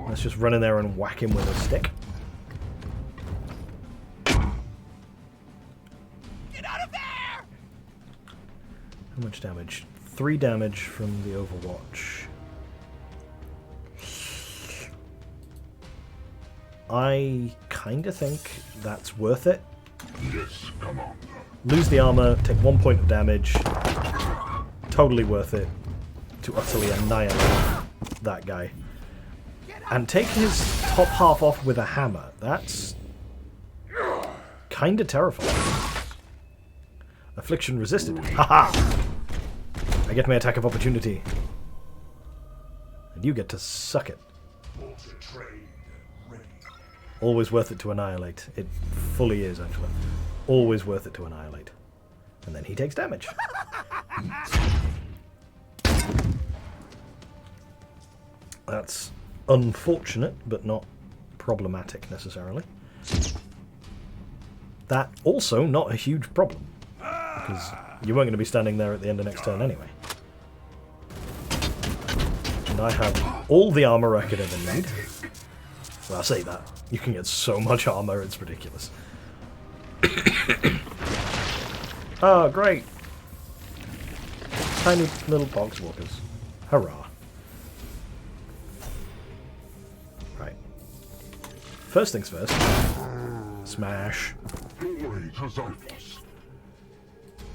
Let's just run in there and whack him with a stick. Get out of there! How much damage? 3 damage from the Overwatch. I kinda think that's worth it. Yes, come on. Lose the armor, take 1 point of damage. Totally worth it to utterly annihilate that guy. And take his top half off with a hammer. That's kinda terrifying. Affliction resisted. Haha! I get my attack of opportunity. And you get to suck it. Always worth it to annihilate. It fully is, actually. Always worth it to annihilate. And then he takes damage. That's unfortunate, but not problematic necessarily. That also not a huge problem. Because you weren't going to be standing there at the end of next turn anyway. And I have all the armor I could ever need. Well, I say that. You can get so much armor, it's ridiculous. Oh, great. Tiny little boxwalkers. Hurrah. Right. First things first. Smash. Glory to Xyphos.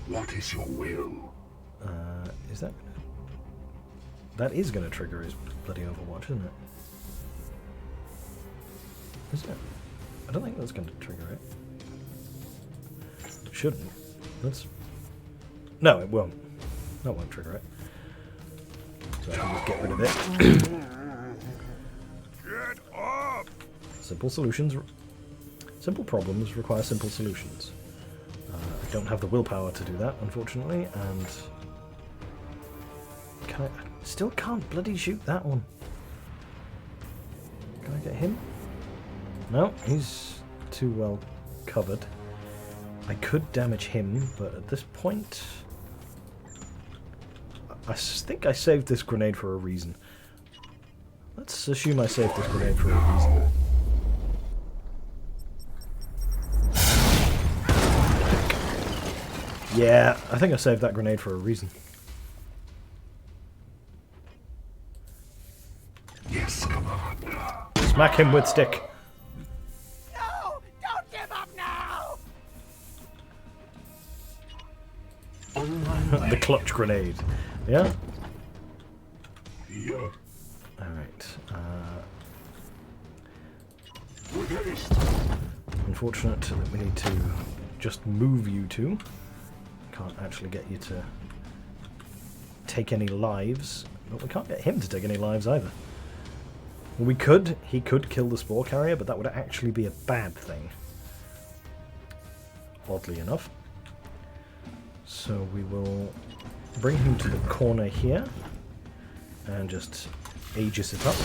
What is your will? Is that... That is going to trigger his bloody Overwatch, isn't it? Is it? I don't think that's going to trigger it. Shouldn't. That's... No, it won't. That won't trigger it. So I can just get rid of it. Get up! Simple solutions... Simple problems require simple solutions. I don't have the willpower to do that, unfortunately, and... I still can't bloody shoot that one. Can I get him? No, he's too well covered. I could damage him, but at this point... I think I saved this grenade for a reason. Let's assume I saved this grenade for a reason. Yeah, I think I saved that grenade for a reason. Yes, Commander. Smack him with stick. No! Don't give up now! On my way. The clutch grenade. Yeah? Here. Alright. With haste. Unfortunate that we need to just move you two. Can't actually get you to take any lives. But we can't get him to take any lives either. We could. He could kill the spore carrier, but that would actually be a bad thing. Oddly enough. So we will bring him to the corner here and just aegis it up.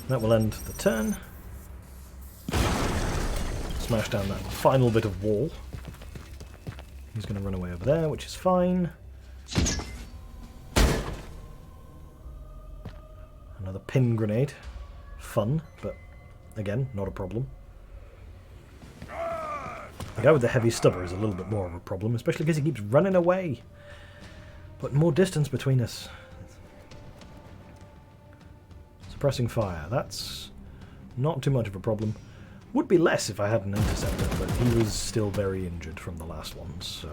That will end the turn. Smash down that final bit of wall. He's going to run away over there, which is fine. Another pin grenade. Fun, but again, not a problem. The guy with the heavy stubber is a little bit more of a problem, especially because he keeps running away. Putting more distance between us. Suppressing fire. That's not too much of a problem. Would be less if I had an interceptor, but he was still very injured from the last one, so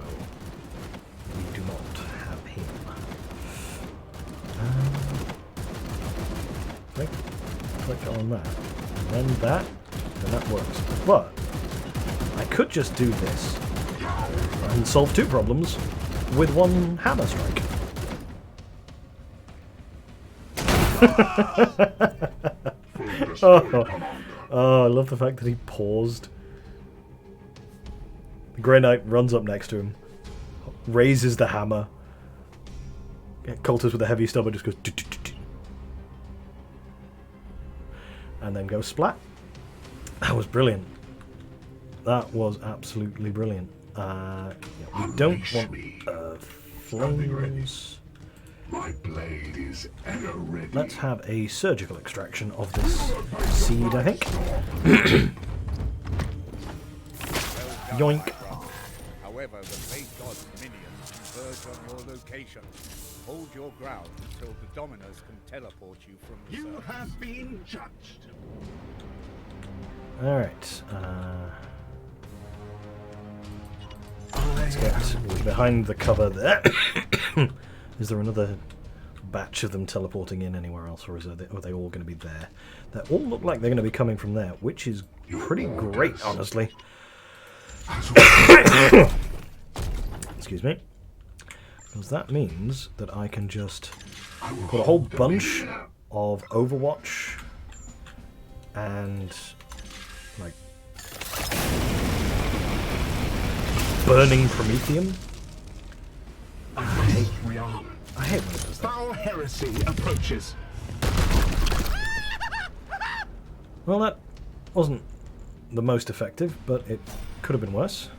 we do not have him. Click on that, and then that, then that works. But I could just do this and solve two problems with one hammer strike. Oh, I love the fact that he paused. The Grey Knight runs up next to him, raises the hammer. Cultist with a heavy stubber just goes... and then goes splat. That was brilliant. That was absolutely brilliant. Yeah, we don't want flames. My blade is ever ready. Let's have a surgical extraction of this seed, I think. Yoink. However, the Blade God's minions converge on your location. Hold your ground until the Dominus can teleport you from the You surface. have been judged. Alright. Let's get behind the cover there. Is there another batch of them teleporting in anywhere else, or are they all going to be there? They all look like they're going to be coming from there, which is pretty great, honestly. Excuse me. Because that means that I can just put a whole bunch of Overwatch and, like, burning Promethium. I hate when it does that. Foul heresy approaches. Well, that wasn't the most effective, but it could have been worse.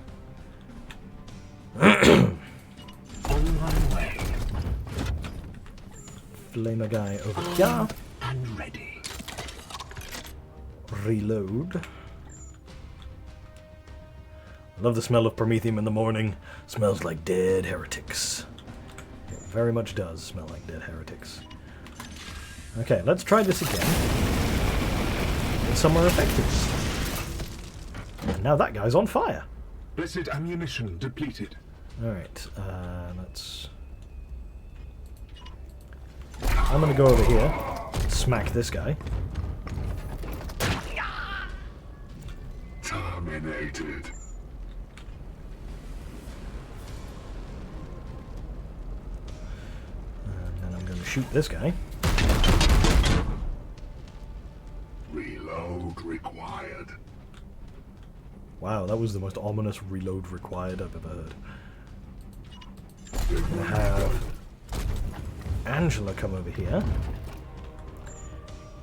On my way. Flame a guy over here. And ready. Reload. Love the smell of Promethium in the morning. Smells like dead heretics. It very much does smell like dead heretics. Okay, let's try this again. It's somewhere effective. And now that guy's on fire. Blessed ammunition depleted. Alright, let's I'm going to go over here, smack this guy. Terminated. And then I'm going to shoot this guy. Reload required. Wow, that was the most ominous reload required I've ever heard. I'm going to have Angela come over here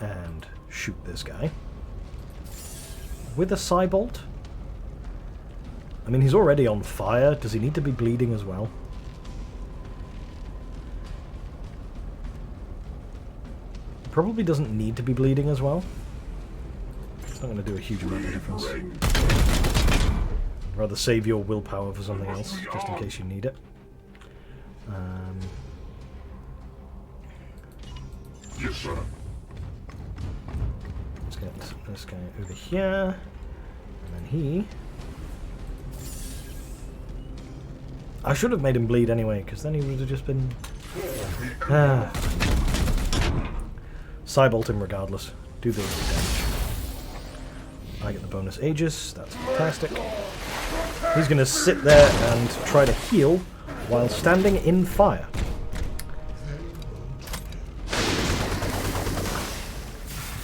and shoot this guy with a Cybolt. I mean, he's already on fire. Does he need to be bleeding as well? He probably doesn't need to be bleeding as well. It's not going to do a huge amount of difference. I'd rather save your willpower for something else, just in case you need it. Yes, sir. Let's get this guy over here. And then he... I should have made him bleed anyway, because then he would have just been... Cybolt him regardless. Do the damage. I get the bonus Aegis. That's fantastic. He's going to sit there and try to heal while standing in fire.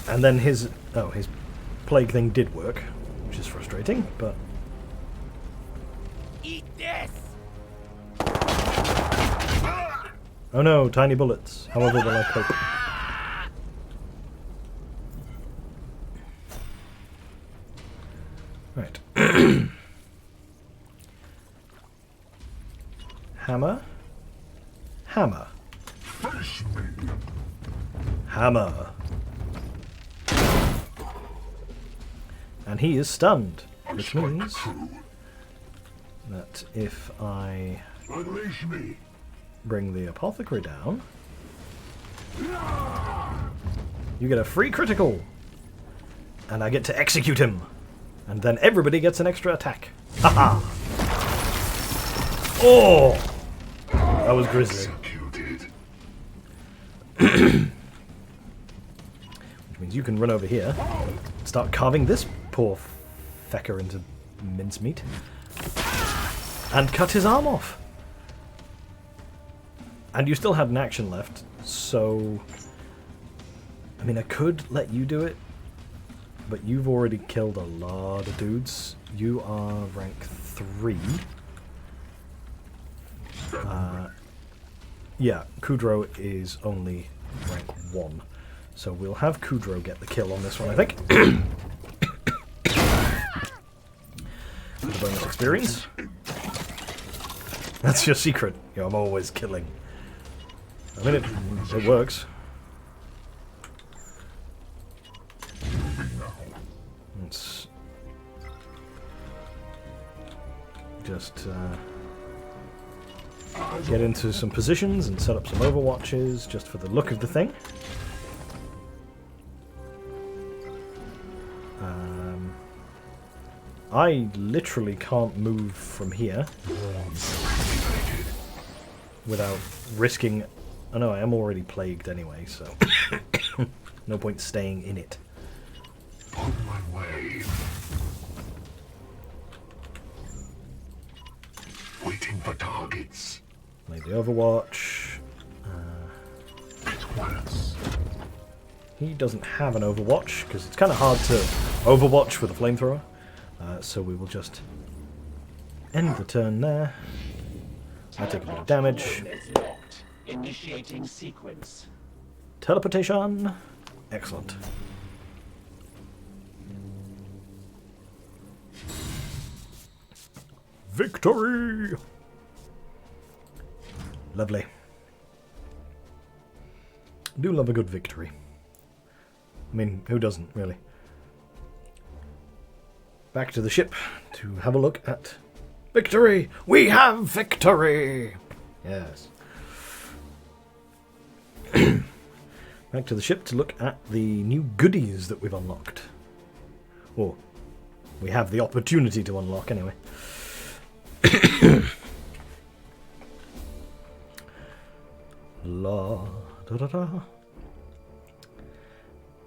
And then his plague thing did work, which is frustrating, but... Eat this! Oh no, tiny bullets. However will I cope? Right. Hammer. Hammer. Face me. Hammer. And he is stunned, which means that if I Unleash me. bring the apothecary down, you get a free critical, and I get to execute him, and then everybody gets an extra attack. Haha! Oh, that was grisly. Executed. Which means you can run over here, and start carving this poor fecker into mincemeat, and cut his arm off. And you still had an action left, so... I mean, I could let you do it, but you've already killed a lot of dudes. You are rank 3. Yeah, Kudrow is only rank 1. So we'll have Kudrow get the kill on this one, I think. For the bonus experience. That's your secret. You know, I'm always killing. I mean, it works. Let's just get into some positions and set up some overwatches just for the look of the thing. I literally can't move from here without risking... Oh no, I am already plagued anyway, so no point staying in it. On my way. Waiting for targets. Play the Overwatch. It works. He doesn't have an Overwatch, because it's kind of hard to Overwatch with a flamethrower. So we will just end the turn there. I take a bit of damage. Locked. Initiating sequence. Teleportation. Excellent. Victory! Lovely. Do love a good victory. I mean, who doesn't, really? Back to the ship to have a look at victory! We have victory! Yes. Back to the ship to look at the new goodies that we've unlocked. Or, we have the opportunity to unlock anyway. La Da-da-da.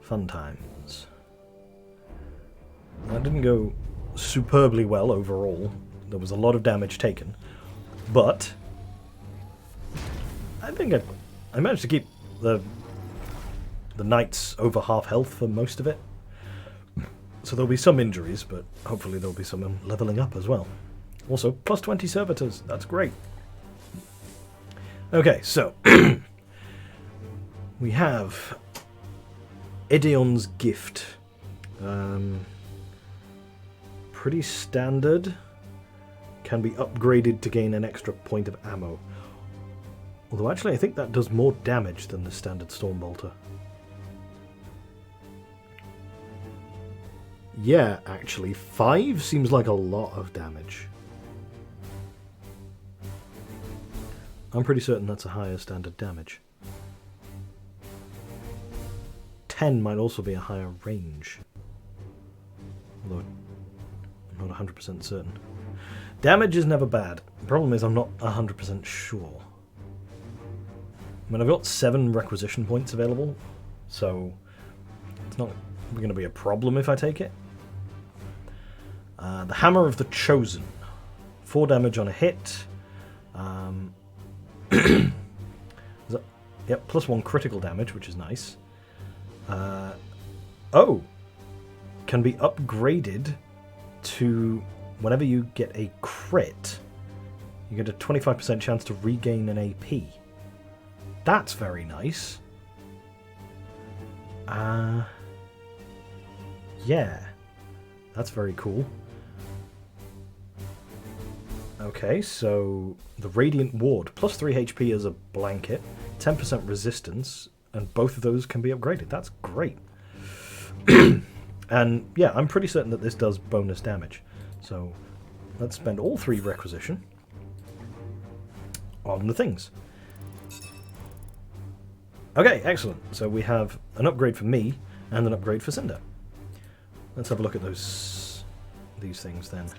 Fun times. That didn't go superbly well overall. There was a lot of damage taken. But I think I managed to keep the knights over half health for most of it. So there'll be some injuries, but hopefully there'll be some leveling up as well. Also, plus 20 servitors. That's great. Okay, so we have Edion's Gift. Pretty standard. Can be upgraded to gain an extra point of ammo. Although actually I think that does more damage than the standard Stormbolter. Yeah, actually, 5 seems like a lot of damage. I'm pretty certain that's a higher standard damage. 10 might also be a higher range. Although I'm not 100% certain. Damage is never bad. The problem is I'm not 100% sure. I mean, I've got 7 requisition points available, so it's not going to be a problem if I take it. The Hammer of the Chosen. 4 damage on a hit. Yep, plus 1 critical damage, which is nice. Oh! Can be upgraded to whenever you get a crit, you get a 25% chance to regain an AP. That's very nice. Yeah. That's very cool. Okay, so the Radiant Ward, plus 3 HP as a blanket, 10% resistance, and both of those can be upgraded. That's great. And yeah, I'm pretty certain that this does bonus damage. So let's spend all 3 requisition on the things. Okay, excellent. So we have an upgrade for me and an upgrade for Cinder. Let's have a look at these things then.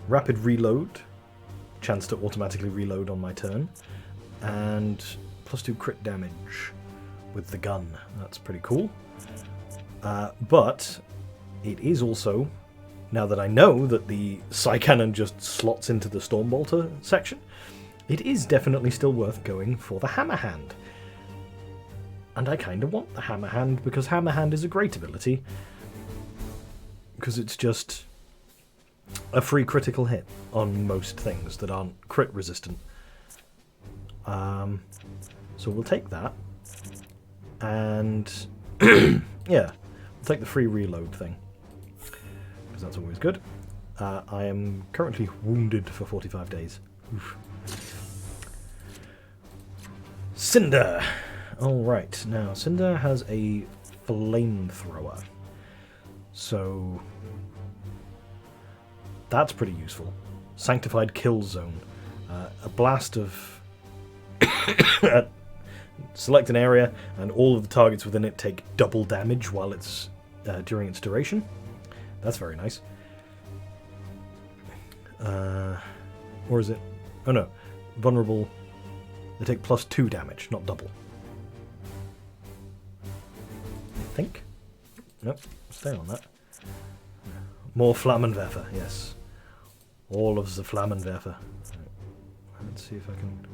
Rapid reload, chance to automatically reload on my turn, and plus 2 crit damage with the gun. That's pretty cool. But it is also, now that I know that the Psy Cannon just slots into the Stormbolter section, it is definitely still worth going for the Hammer Hand. And I kind of want the Hammer Hand because Hammer Hand is a great ability. Because it's just a free critical hit on most things that aren't crit resistant. So we'll take that. And yeah, we'll take the free reload thing. Because that's always good. I am currently wounded for 45 days. Oof. Cinder! Alright, now Cinder has a flamethrower. So that's pretty useful. Sanctified Kill Zone. A blast of... select an area, and all of the targets within it take double damage while it's during its duration. That's very nice. Or is it... Oh no. Vulnerable... They take plus 2 damage, not double. I think. Nope. Stay on that. More Flammenwerfer, yes. All of the Flammenwerfer. Let's see if I can...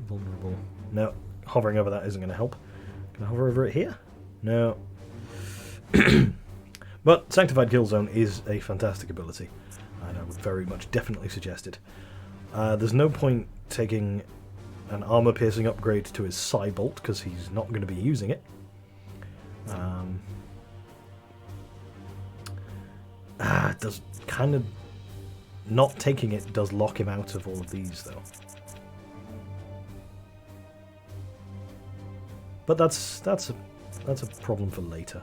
Vulnerable. No, hovering over that isn't going to help. Can I hover over it here? No. But Sanctified Kill Zone is a fantastic ability, and I would very much definitely suggest it. There's no point taking an armor-piercing upgrade to his Psybolt, because he's not going to be using it. It does kind of... Not taking it does lock him out of all of these, though. But that's a problem for later.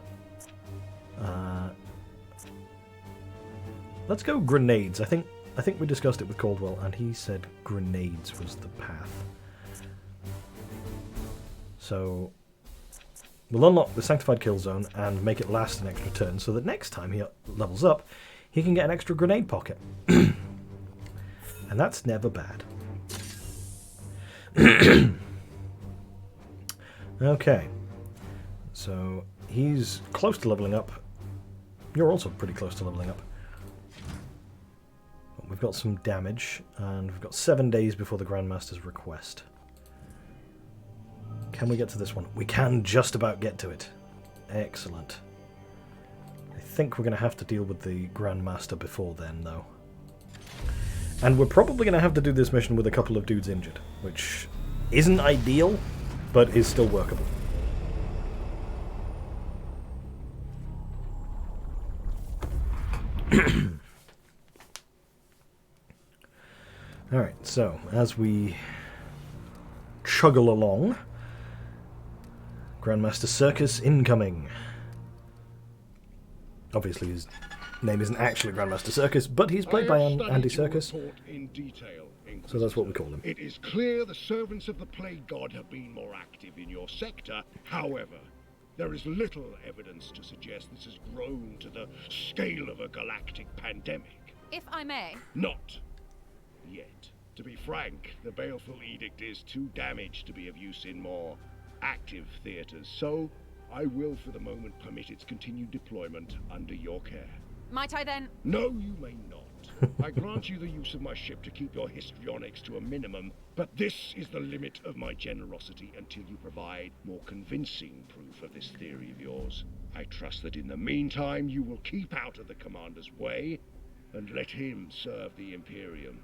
Let's go grenades. I think we discussed it with Caldwell, and he said grenades was the path. So we'll unlock the Sanctified Kill Zone and make it last an extra turn, so that next time he levels up, he can get an extra grenade pocket. And that's never bad. Okay. So he's close to leveling up. You're also pretty close to leveling up. We've got some damage, and we've got 7 days before the Grandmaster's request. Can we get to this one? We can just about get to it. Excellent. I think we're going to have to deal with the Grandmaster before then, though. And we're probably going to have to do this mission with a couple of dudes injured, which isn't ideal, but is still workable. Alright, so as we chuggle along, Grandmaster Circus incoming. Obviously his name isn't actually Grandmaster Circus, but he's played by Andy Serkis, so that's what we call him. It is clear the servants of the Plague God have been more active in your sector. However, there is little evidence to suggest this has grown to the scale of a galactic pandemic. If I may. Not yet. To be frank, the baleful edict is too damaged to be of use in more active theaters, so I will for the moment permit its continued deployment under your care. Might I then? No, you may not. I grant you the use of my ship to keep your histrionics to a minimum, but this is the limit of my generosity until you provide more convincing proof of this theory of yours. I trust that in the meantime you will keep out of the Commander's way and let him serve the Imperium.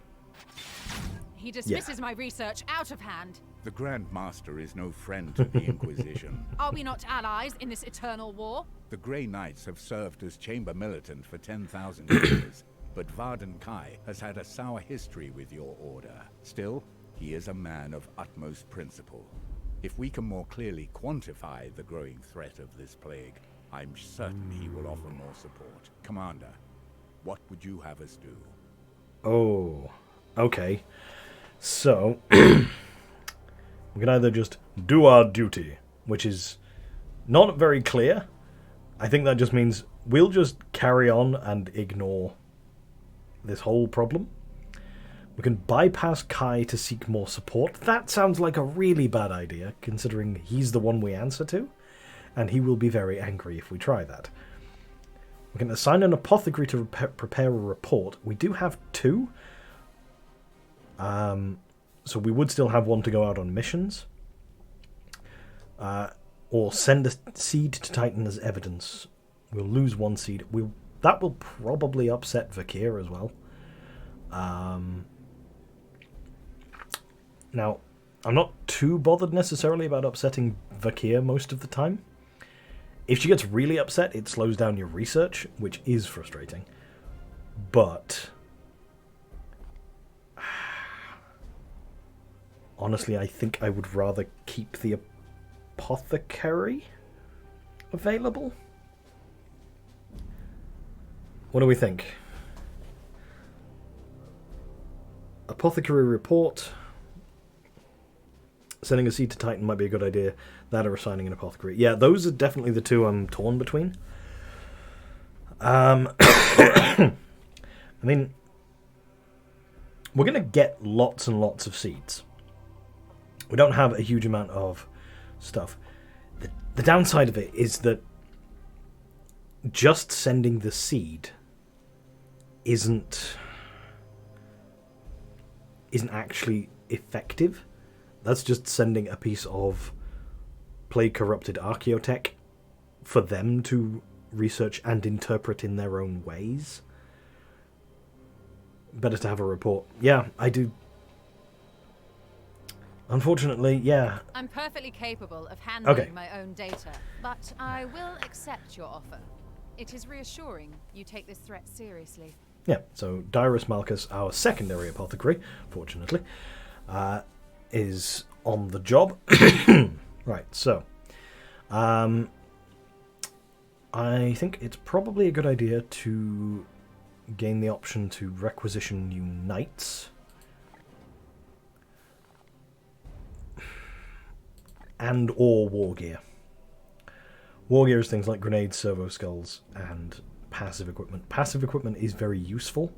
He dismisses my research out of hand. The Grand Master is no friend to the Inquisition. Are we not allies in this eternal war? The Grey Knights have served as chamber militant for 10,000 years, but Varden Kai has had a sour history with your order. Still, he is a man of utmost principle. If we can more clearly quantify the growing threat of this plague, I'm certain he will offer more support. Commander, what would you have us do? Oh, okay. So, we can either just do our duty, which is not very clear. I think that just means we'll just carry on and ignore this whole problem. We can bypass Kai to seek more support. That sounds like a really bad idea, considering he's the one we answer to, and he will be very angry if we try that. We can assign an apothecary to prepare a report. We do have 2. So we would still have one to go out on missions. Or send a seed to Titan as evidence. We'll lose 1 seed. That will probably upset Vakir as well. Now, I'm not too bothered necessarily about upsetting Vakir most of the time. If she gets really upset, it slows down your research, which is frustrating. But honestly, I think I would rather keep the apothecary available. What do we think? Apothecary report. Sending a seed to Titan might be a good idea. That or assigning an apothecary. Yeah, those are definitely the 2 I'm torn between. I mean, we're going to get lots and lots of seeds. We don't have a huge amount of stuff. The downside of it is that just sending the seed isn't actually effective. That's just sending a piece of plague-corrupted archaeotech for them to research and interpret in their own ways. Better to have a report. Yeah, I do. Unfortunately, yeah. I'm perfectly capable of handling Okay. my own data, but I will accept your offer. It is reassuring you take this threat seriously. Yeah, so Dirus Malchus, our secondary apothecary, fortunately, is on the job. Right, so I think it's probably a good idea to gain the option to requisition new knights. And or war gear. War gear is things like grenades, servo skulls, and passive equipment. Passive equipment is very useful.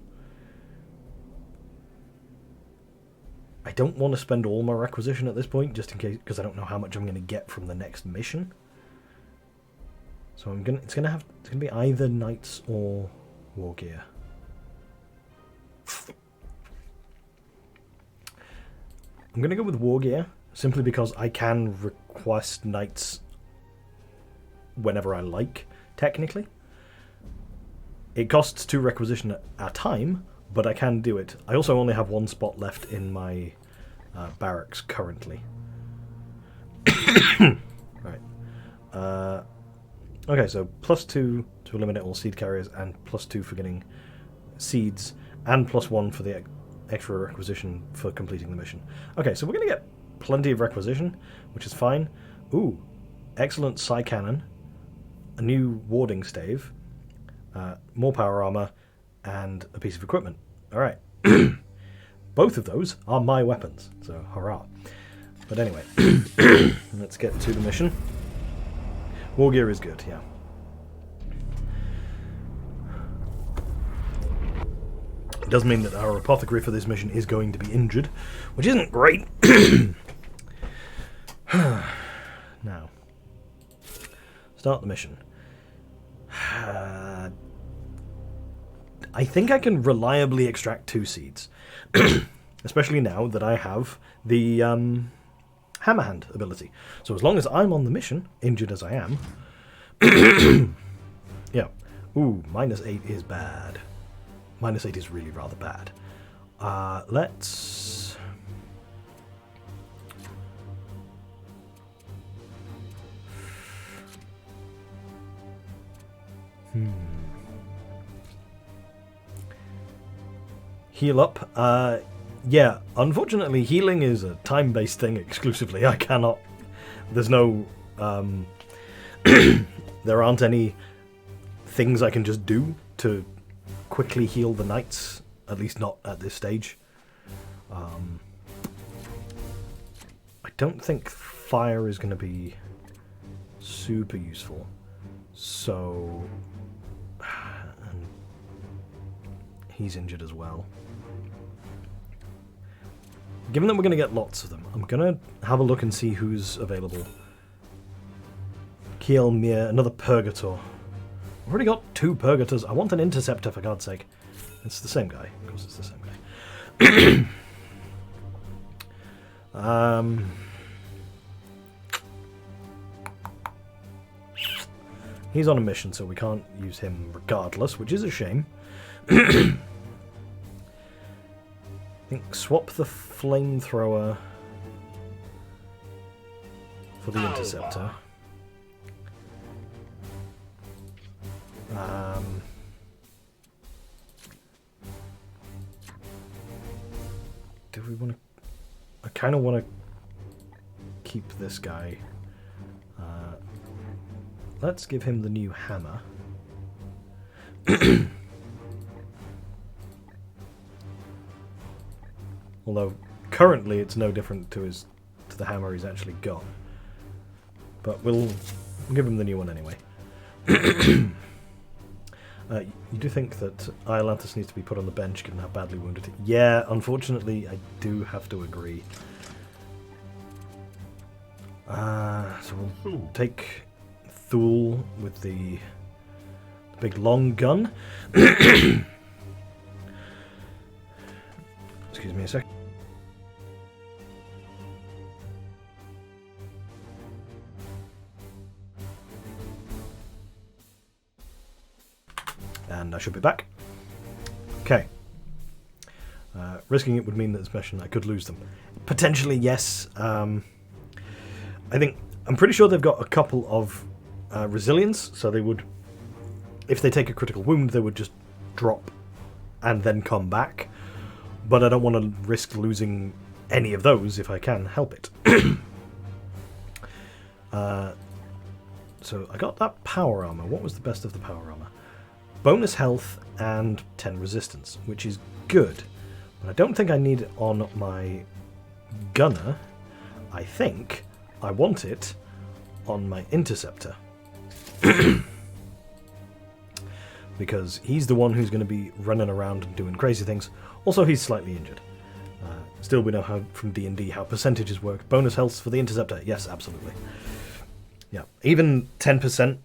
I don't want to spend all my requisition at this point, just in case, because I don't know how much I'm going to get from the next mission. So it's gonna be either knights or war gear. I'm gonna go with war gear simply because I can request knights whenever I like. Technically, it costs 2 requisition at a time, but I can do it. I also only have 1 spot left in my barracks currently. Right. Okay, so +2 to eliminate all seed carriers, and +2 for getting seeds, and +1 for the extra requisition for completing the mission. Okay, so we're going to get plenty of requisition, which is fine. Ooh, excellent Psy Cannon, a new warding stave, more power armor, and a piece of equipment. Alright. Both of those are my weapons, so hurrah. But anyway, let's get to the mission. War gear is good, yeah. It does mean that our apothecary for this mission is going to be injured, which isn't great. Now, start the mission. I think I can reliably extract 2 seeds, especially now that I have the Hammerhand ability. So as long as I'm on the mission, injured as I am, yeah. Ooh, -8 is bad. -8 is really rather bad. Let's... Heal up. Yeah, unfortunately, healing is a time-based thing exclusively. I cannot... There's no... there aren't any things I can just do to quickly heal the knights, at least not at this stage. I don't think fire is going to be super useful. So... And he's injured as well. Given that we're going to get lots of them, I'm going to have a look and see who's available. Kiel Mir, another Purgator. I've already got 2 Purgators. I want an Interceptor, for God's sake. It's the same guy. Of course it's the same guy. He's on a mission, so we can't use him regardless, which is a shame. I think swap the flamethrower for the interceptor. Do we want to... I kind of want to keep this guy. Let's give him the new hammer. Although currently it's no different to the hammer he's actually got. But we'll give him the new one anyway. You do think that Iolanthus needs to be put on the bench given how badly wounded he... Yeah, unfortunately I do have to agree. So we'll take Thule with the big long gun. Excuse me a sec. And I should be back. Okay. Risking it would mean that this mission I could lose them. Potentially, yes. I'm pretty sure they've got a couple of resilience, so they would, if they take a critical wound, they would just drop and then come back. But I don't want to risk losing any of those if I can help it. So I got that power armor. What was the best of the power armor? Bonus health and 10 resistance, which is good. But I don't think I need it on my gunner. I think I want it on my interceptor. Because he's the one who's going to be running around and doing crazy things. Also, he's slightly injured. Still, we know how from D&D how percentages work. Bonus health for the Interceptor. Yes, absolutely. Yeah, even 10%,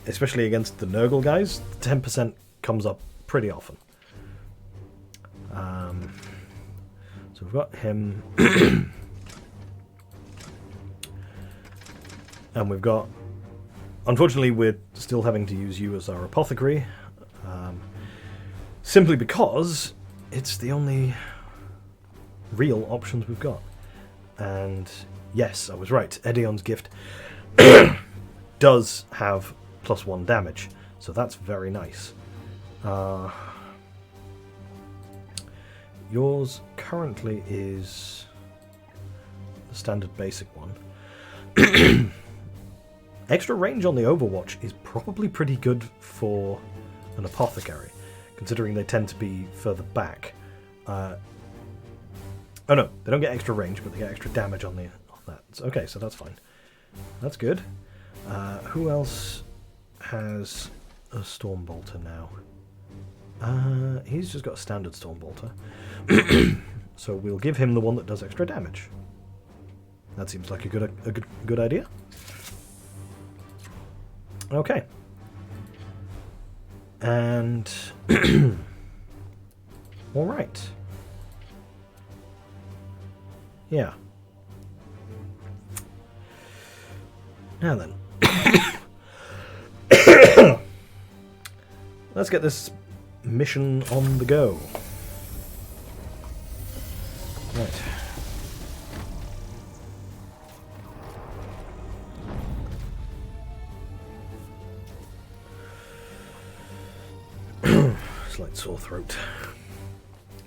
especially against the Nurgle guys, 10% comes up pretty often. So we've got him. And we've got... Unfortunately, we're still having to use you as our apothecary. Simply because it's the only real options we've got. And yes, I was right. Edion's gift does have +1 damage. So that's very nice. Yours currently is the standard basic one. Extra range on the Overwatch is probably pretty good for an apothecary, considering they tend to be further back. Oh no, they don't get extra range, but they get extra damage on that. Okay, so that's fine. That's good. Who else has a Stormbolter now? He's just got a standard Stormbolter. So we'll give him the one that does extra damage. That seems like a good idea. Okay. And all right. Yeah. Now then. Let's get this mission on the go. Right. Slight sore throat.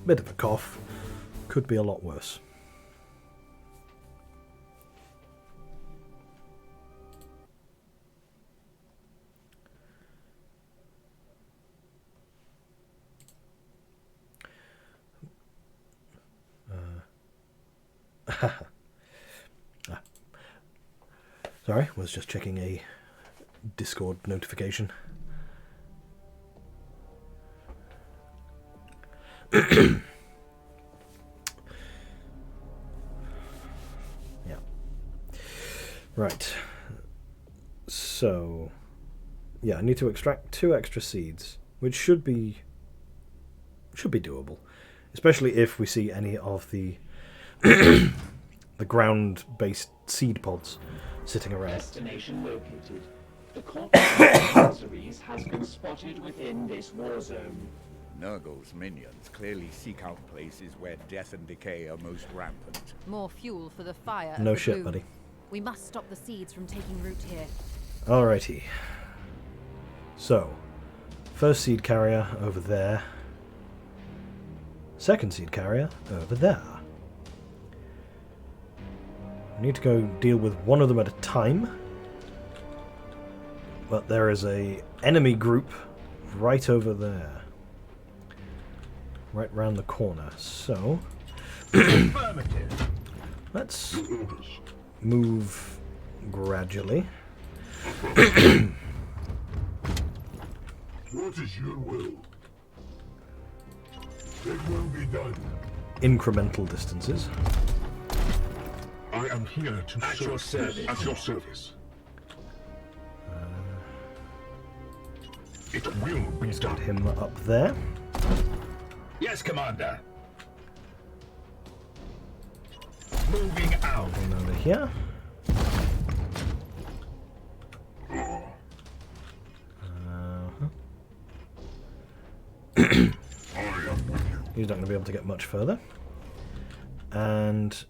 Bit of a cough. Could be a lot worse. Sorry, was just checking a Discord notification. Yeah. Right. So, yeah, I need to extract 2 extra seeds, which should be doable, especially if we see any of the the ground-based seed pods sitting around. Destination located. The confluence has been spotted within this war zone. Nurgle's minions clearly seek out places where death and decay are most rampant. More fuel for the fire. No of the shit, bloom. buddy. We must stop the seeds from taking root here. Alrighty. So, first seed carrier over there. Second seed carrier over there. I need to go deal with one of them at a time. But there is a enemy group right over there. Right round the corner. So, let's move gradually. What is your will? It will be done. Incremental distances. I am here to serve. your service. At your service. It will be Get done. him up there. Yes, Commander. Moving out. Him over here. I am with you. He's not going to be able to get much further. And...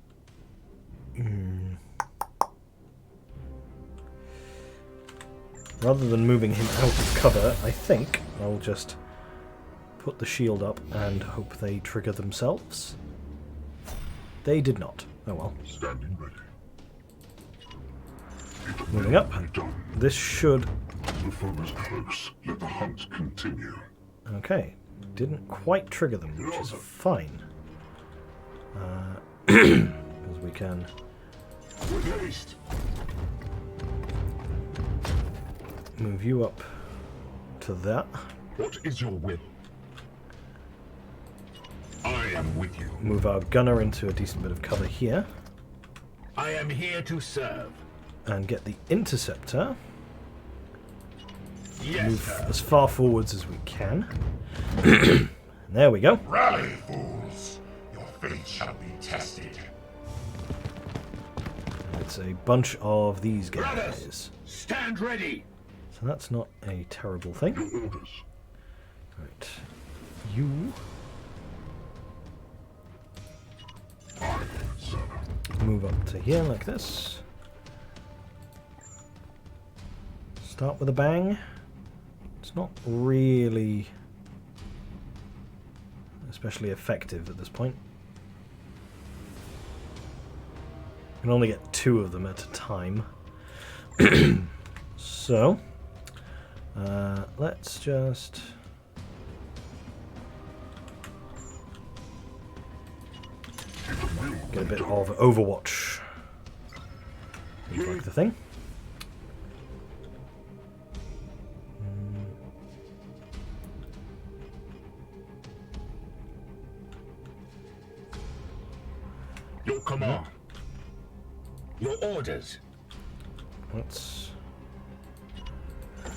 rather than moving him out of cover, I think I'll just put the shield up and hope they trigger themselves. They did not. Oh well. Standing ready. It Moving will up. be done. This should... The foe is close. Let the hunt continue. Okay. Didn't quite trigger them, which is fine. Because we can... With haste. move you up to that. What is your will? I am with with you. Move our gunner into a decent bit of cover here. I am here to serve. And get the interceptor. Yes, Move sir. as far forwards as we can. There we go. Rally, fools. Your fate shall be tested. It's a bunch of these Brothers, guys. stand ready. So that's not a terrible thing. Right. You move up to here like this. Start with a bang. It's not really especially effective at this point. You can only get 2 of them at a time. So, let's just get a bit of Overwatch. Looks like the thing. Your command. Your orders. Let's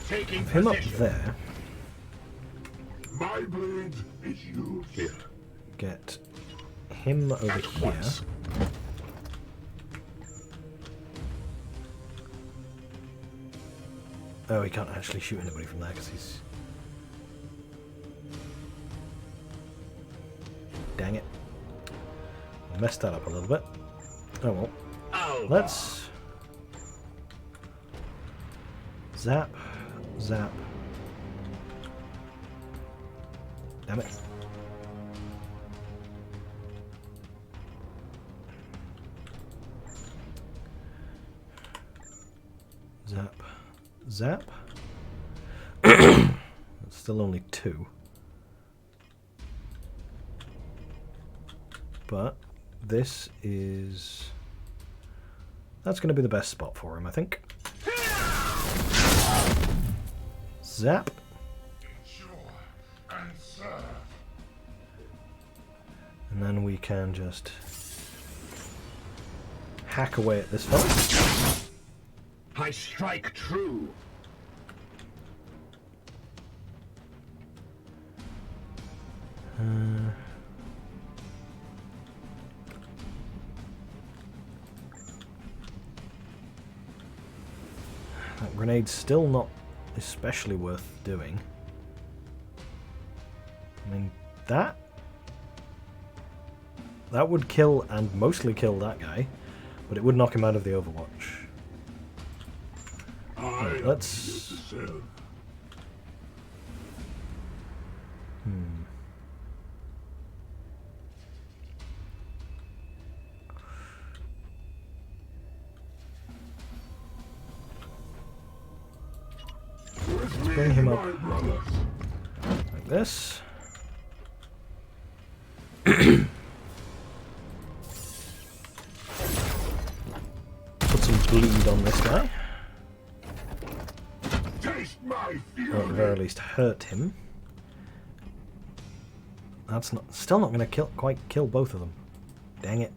Taking have him up position. there. My blade is used here. Get him over At here. once. Oh, he can't actually shoot anybody from there because he's... Dang it. I messed that up a little bit. Oh well. Alva. Let's... Zap. Zap. Damn it. Zap. Zap. It's still only 2. But this is... That's going to be the best spot for him, I think. Zap. And serve. And then we can just hack away at this fella. I strike true. That grenade's still not especially worth doing. I mean, that would kill and mostly kill that guy, but it would knock him out of the Overwatch. Right, let's... Let's bring him up like this. Put some bleed on this guy. Taste my Or at the very least hurt him. That's still not going to quite kill both of them. Dang it.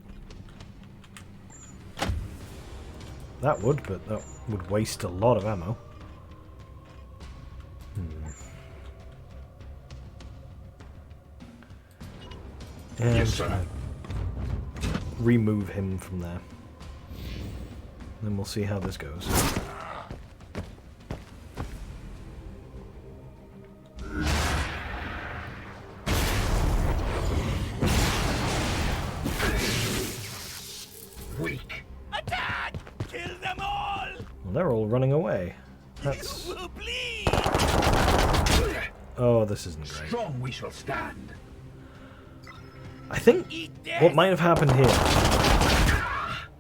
That would, but that would waste a lot of ammo. And Yes, sir. remove him from there. Then we'll see how this goes. Weak. Attack! Kill them all! Well, they're all running away. That's... Will bleed! Oh, this isn't great. Strong we shall stand. I think Eat death! what might have happened here,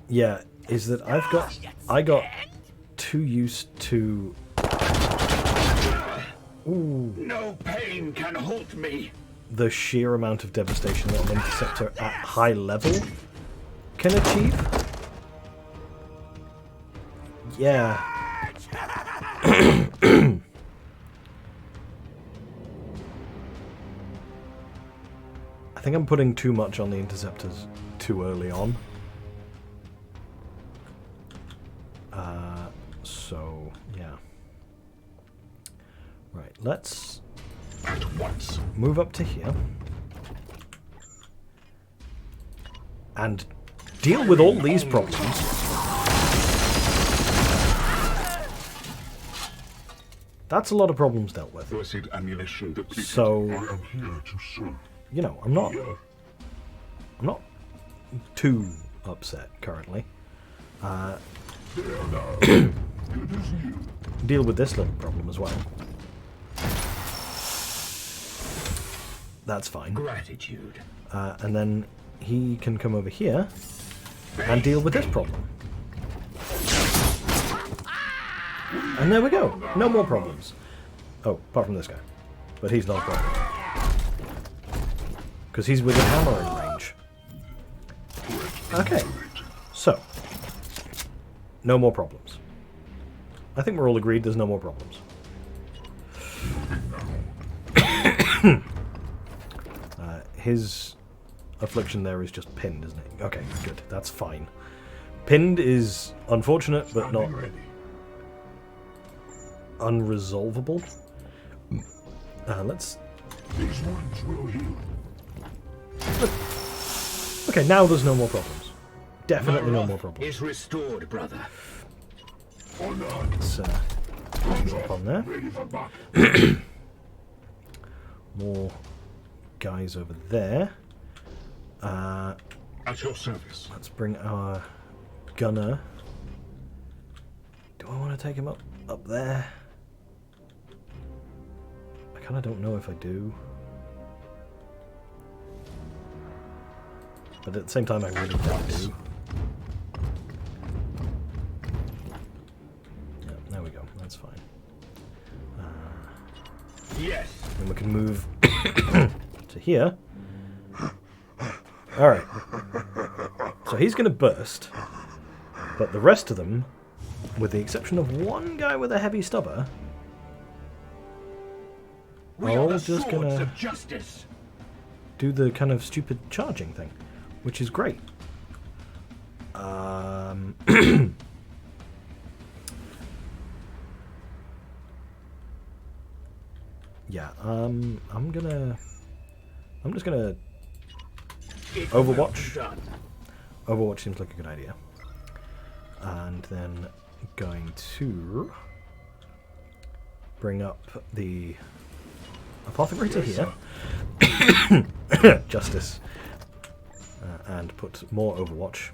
yeah, is that I got too used to... Ooh, No pain can halt me. the sheer amount of devastation that an interceptor at high level can achieve. Yeah. I think I'm putting too much on the interceptors too early on. So, yeah. Right, let's At once. move up to here. And deal with all these problems. That's a lot of problems dealt with. Acid ammunition depleted. So, am here to serve. you know, I'm not too upset currently. Deal with this little problem as well. That's fine. Gratitude. And then he can come over here and deal with this problem. And there we go. No more problems. Oh, apart from this guy. But he's not a problem. Because he's within hammering range. Okay. So. No more problems. I think we're all agreed there's no more problems. His affliction there is just pinned, isn't it? Okay, good. That's fine. Pinned is unfortunate, but not unresolvable. Let's... These wounds will heal. Okay, now there's no more problems. Definitely no more problems. Is restored, brother. Let's move up on there. Ready for battle. More guys over there. At your service. Let's bring our gunner. Do I want to take him up there? I kind of don't know if I do. But at the same time, I really don't do. Yeah, there we go. That's fine. Yes. And we can move to here. Alright. So he's going to burst. But the rest of them, with the exception of one guy with a heavy stubber, are all just going to justice. do the kind of stupid charging thing, which is great. Yeah, I'm just gonna Overwatch. Overwatch seems like a good idea. And then going to bring up the apothecary to here. Justice. And put more Overwatch.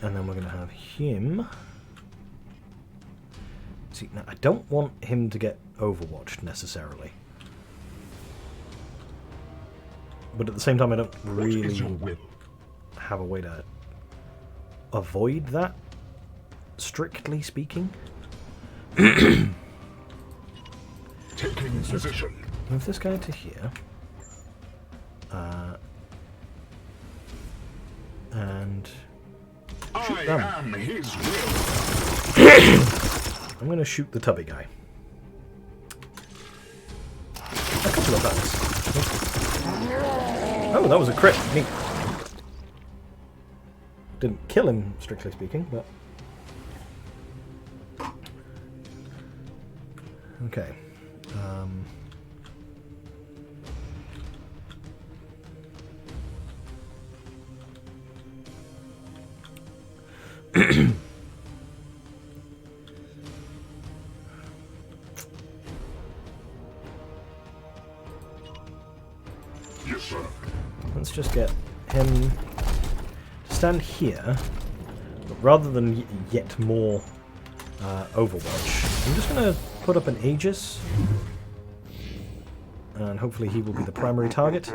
And then we're going to have him. See, now I don't want him to get Overwatched necessarily. But at the same time, I don't really have a way to avoid that, strictly speaking. Taking position. Move this guy to here. And shoot them. I am his will. I'm going to shoot the tubby guy. A couple of times. Oh, that was a crit. Neat. Didn't kill him, strictly speaking, but... Okay. Yes, sir. Let's just get him to stand here, but rather than yet more Overwatch, I'm just going to put up an Aegis, and hopefully he will be the primary target.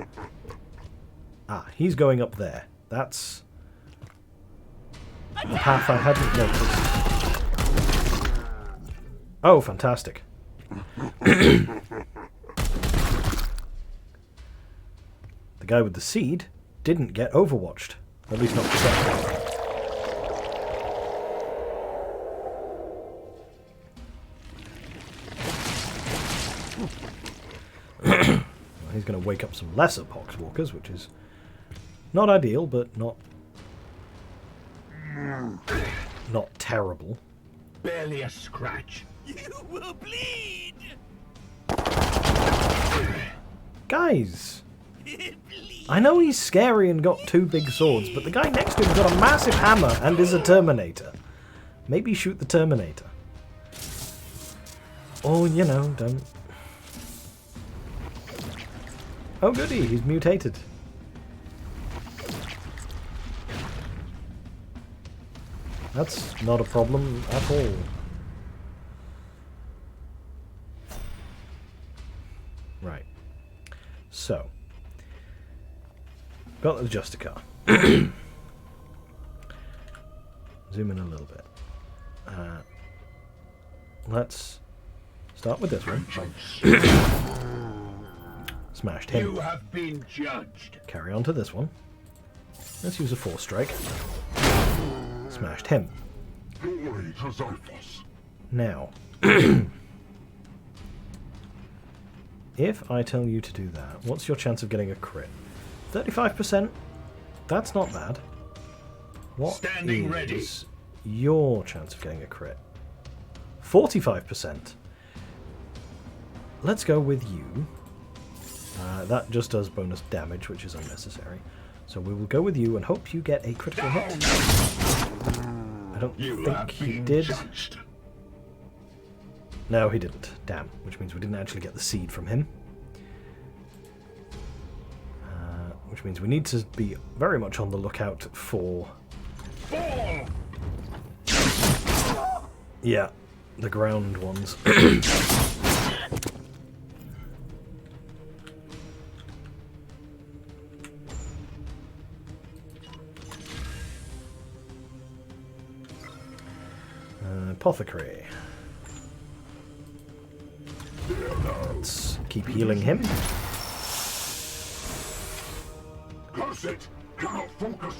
Ah, he's going up there. That's a path I hadn't noticed. Oh, fantastic. The guy with the seed didn't get Overwatched. At least not protected. is going to wake up some lesser poxwalkers, which is not ideal, but not terrible. Barely a scratch. You will bleed! Guys! I know he's scary and got 2 big swords, but the guy next to him's got a massive hammer and is a Terminator. Maybe shoot the Terminator. Or, you know, don't... Oh goody, he's mutated. That's not a problem at all. Right. So. Got the Justicar. Zoom in a little bit. Let's start with this one. Smashed him. You have been judged. Carry on to this one. Let's use a 4 strike. Smashed him. Glory to Xyphos. Now, if I tell you to do that, what's your chance of getting a crit? 35%? That's not bad. What Standing is ready. your chance of getting a crit? 45%. Let's go with you. That just does bonus damage, which is unnecessary. So we will go with you and hope you get a critical hit. I don't think he did. Judged. No, he didn't. Damn. Which means we didn't actually get the seed from him. Which means we need to be very much on the lookout for... Fall! Yeah, the ground ones. Apothecary. Let's keep healing him. Curse it! Cannot focus!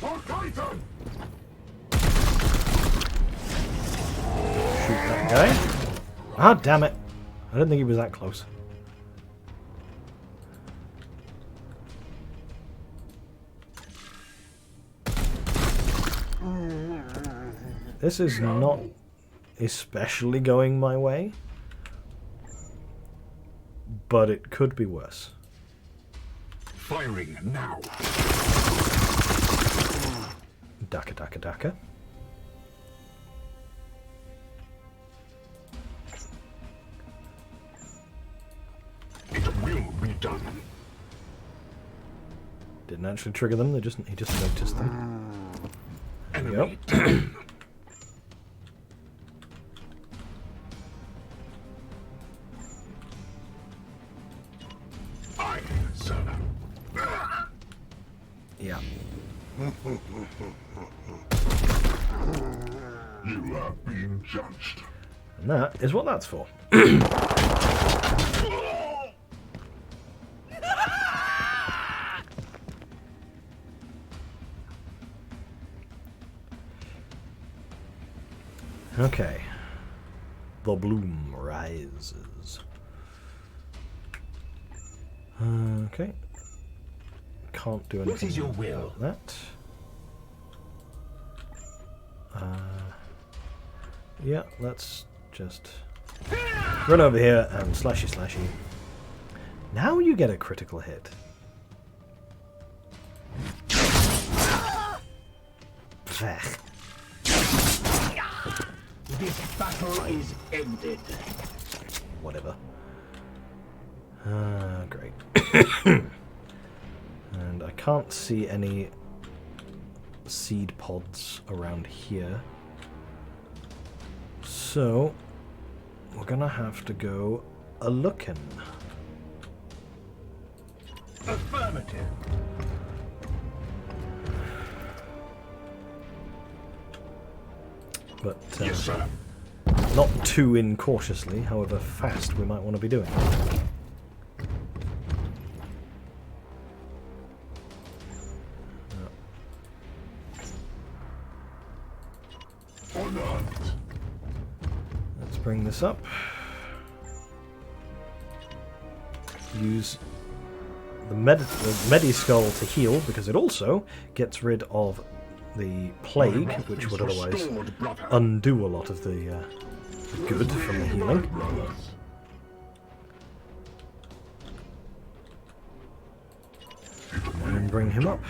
For Titan! Shoot that guy. Ah, damn it. I didn't think he was that close. This is not especially going my way, but it could be worse. Firing now. Daka daka daka. It will be done. Didn't actually trigger them, he just noticed them. There we go. Enemy down. Aye, sir. Yeah. You have been judged. And that is what that's for. Okay. The bloom rises. Okay. Can't do anything is your will? about that. Yeah, let's just run over here and slashy slashy. Now you get a critical hit. Blech. This battle is ended. Whatever. Great. And I can't see any seed pods around here. So, we're gonna have to go a-looking. Affirmative. But Yes, sir. not too incautiously, however fast we might want to be doing. Unarmed. Let's bring this up. use the Medi Skull to heal, because it also gets rid of the plague, which would otherwise undo a lot of the good from the healing. And bring him up.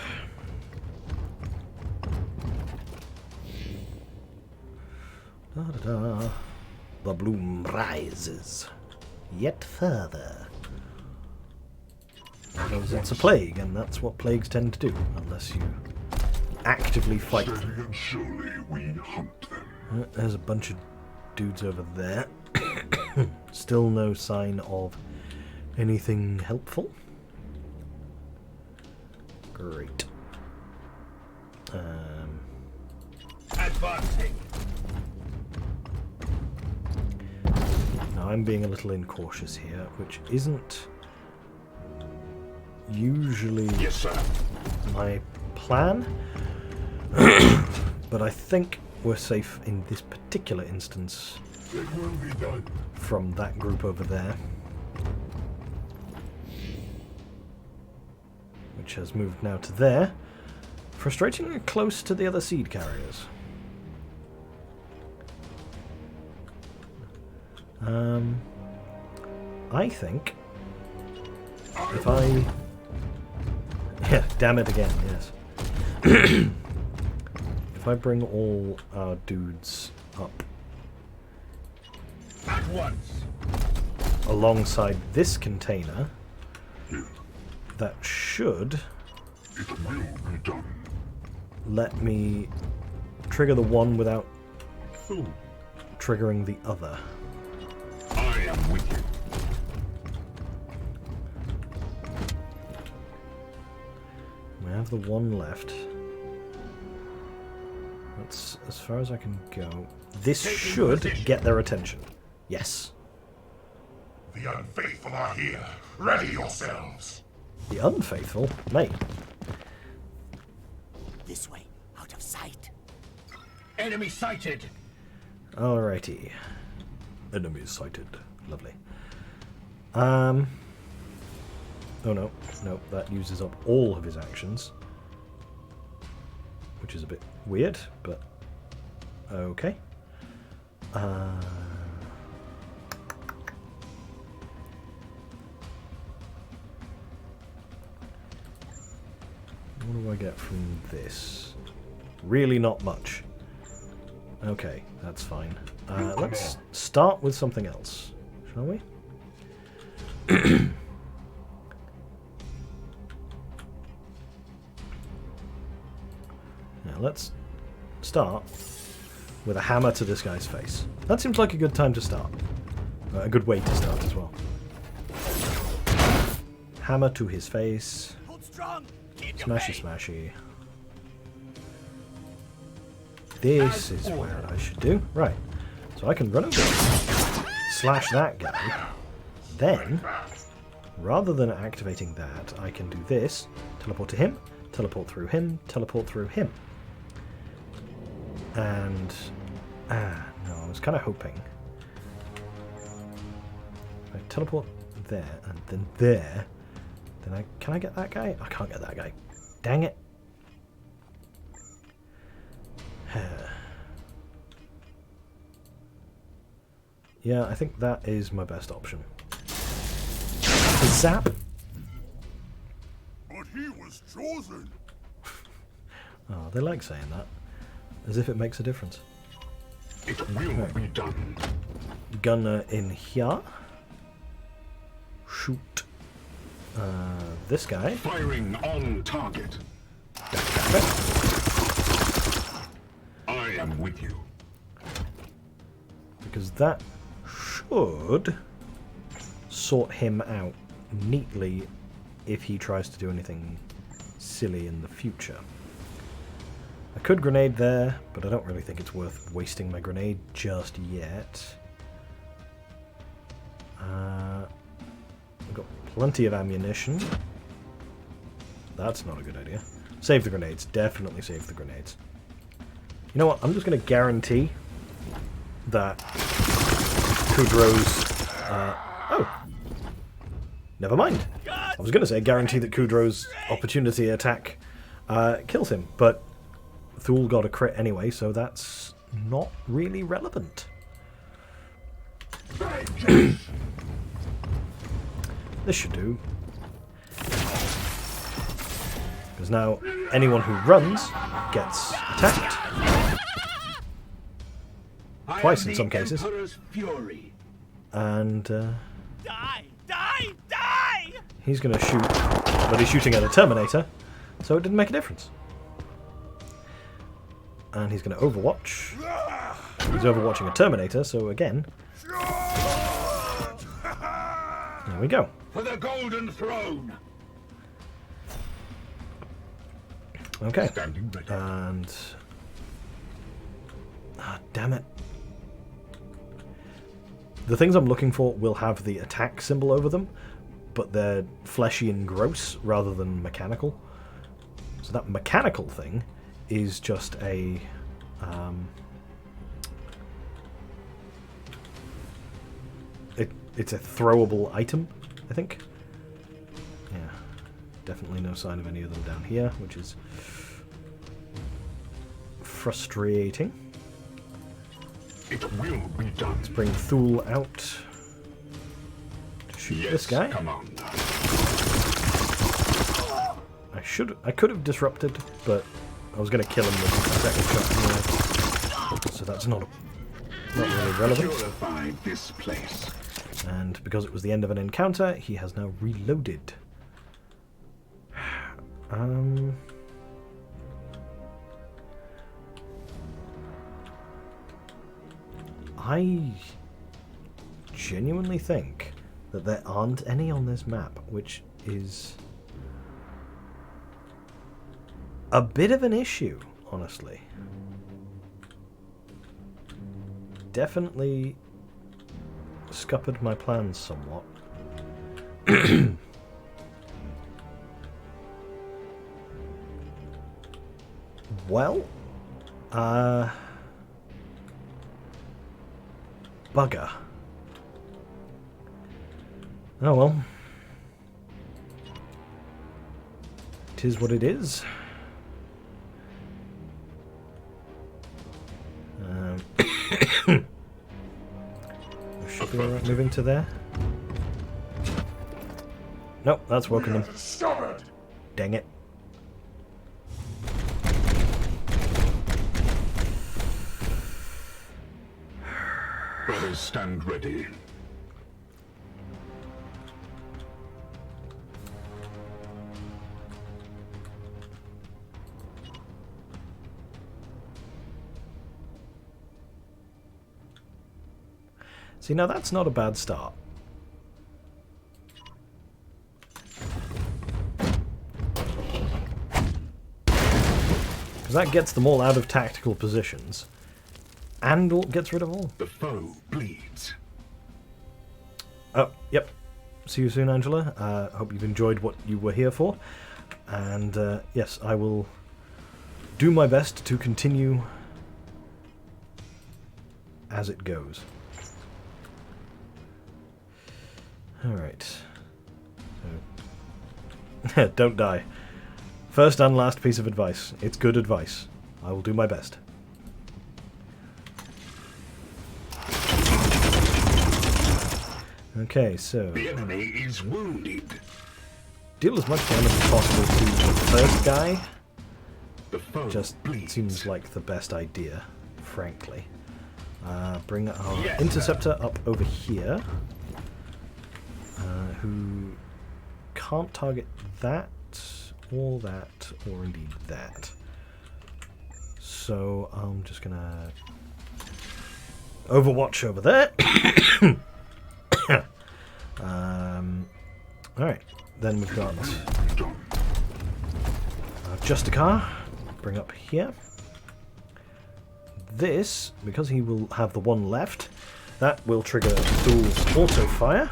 Da, da, da. The bloom rises yet further. Because it's a plague, and that's what plagues tend to do, unless you actively fight them. Slowly and surely we hunt them. There's a bunch of dudes over there. Still no sign of anything helpful. Great. Advancing. Now I'm being a little incautious here, which isn't usually Yes, sir. my plan. But I think we're safe in this particular instance It will be done. from that group over there, which has moved now to there, frustratingly close to the other seed carriers. I think if I... Yeah, damn it again, yes. If I bring all our dudes up At once. alongside this container, that should It will be done. let me trigger the one without Oh, triggering the other. I am with you. We have the one left. That's as far as I can go. This should get their attention. Yes. The unfaithful are here. Ready yourselves. The unfaithful? Mate. This way, out of sight. Enemy sighted. Alrighty. Enemies sighted. Lovely. Oh no. No, that uses up all of his actions. Which is a bit weird, but okay. What do I get from this? Really not much. Okay, that's fine. Let's start with something else, shall we? Now let's start with a hammer to this guy's face. That seems like a good time to start. A good way to start as well. Hammer to his face. Hold strong. Keep your Smashy, smashy. This is what I should do. Right. So I can run over, slash that guy. Then, rather than activating that, I can do this. Teleport to him, teleport through him, teleport through him. And, no, I was kind of hoping. If I teleport there and then there, then can I get that guy? I can't get that guy. Dang it. Yeah, I think that is my best option. Zap. But he was chosen. Oh, they like saying that. As if it makes a difference. It will be done. Gunner in here. Shoot. This guy. Firing on target. I am with you. Because that should sort him out neatly if he tries to do anything silly in the future. I could grenade there, but I don't really think it's worth wasting my grenade just yet. I've got plenty of ammunition. That's not a good idea. Save the grenades. Definitely save the grenades. You know what? I'm just going to guarantee that Kudro's... oh! never mind. I was going to say guarantee that Kudro's opportunity attack kills him, but Thule got a crit anyway, so that's not really relevant. This should do. Because now anyone who runs gets attacked. Twice in some cases. And Die! Die! Die! he's going to shoot, but he's shooting at a Terminator, so it didn't make a difference. And he's going to overwatch. He's overwatching a Terminator, so again... There we go. For the Golden Throne! Okay. Standing ready. And... Ah, damn it. The things I'm looking for will have the attack symbol over them, but they're fleshy and gross rather than mechanical. So that mechanical thing is just a... it's a throwable item, I think. Yeah. Definitely no sign of any of them down here, which is frustrating. It will be done. Let's bring Thule out to shoot this guy. Commander. I could have disrupted, but I was going to kill him with a second shot anyway. So that's not really relevant. Purify this place. And because it was the end of an encounter, he has now reloaded. I genuinely think that there aren't any on this map, which is a bit of an issue, honestly. Definitely scuppered my plans somewhat. Well, bugger. Oh well. It is what it is. Should be alright moving to there. Nope, that's woken them. Dang it. Brothers, stand ready. See, now that's not a bad start. Because that gets them all out of tactical positions. And gets rid of all. The foe bleeds. Oh, yep. See you soon, Angela. Hope you've enjoyed what you were here for. And yes, I will do my best to continue as it goes. Alright. So. Don't die. First and last piece of advice. It's good advice. I will do my best. Okay, so... The enemy is wounded. Deal as much damage as possible to the first guy. The foe Just bleeds. seems like the best idea, frankly. Bring our interceptor up over here. Who can't target that, or indeed that. So I'm just gonna overwatch over there. Alright, then we've got Justicar, bring up here. This, because he will have the one left, that will trigger Thule's auto fire.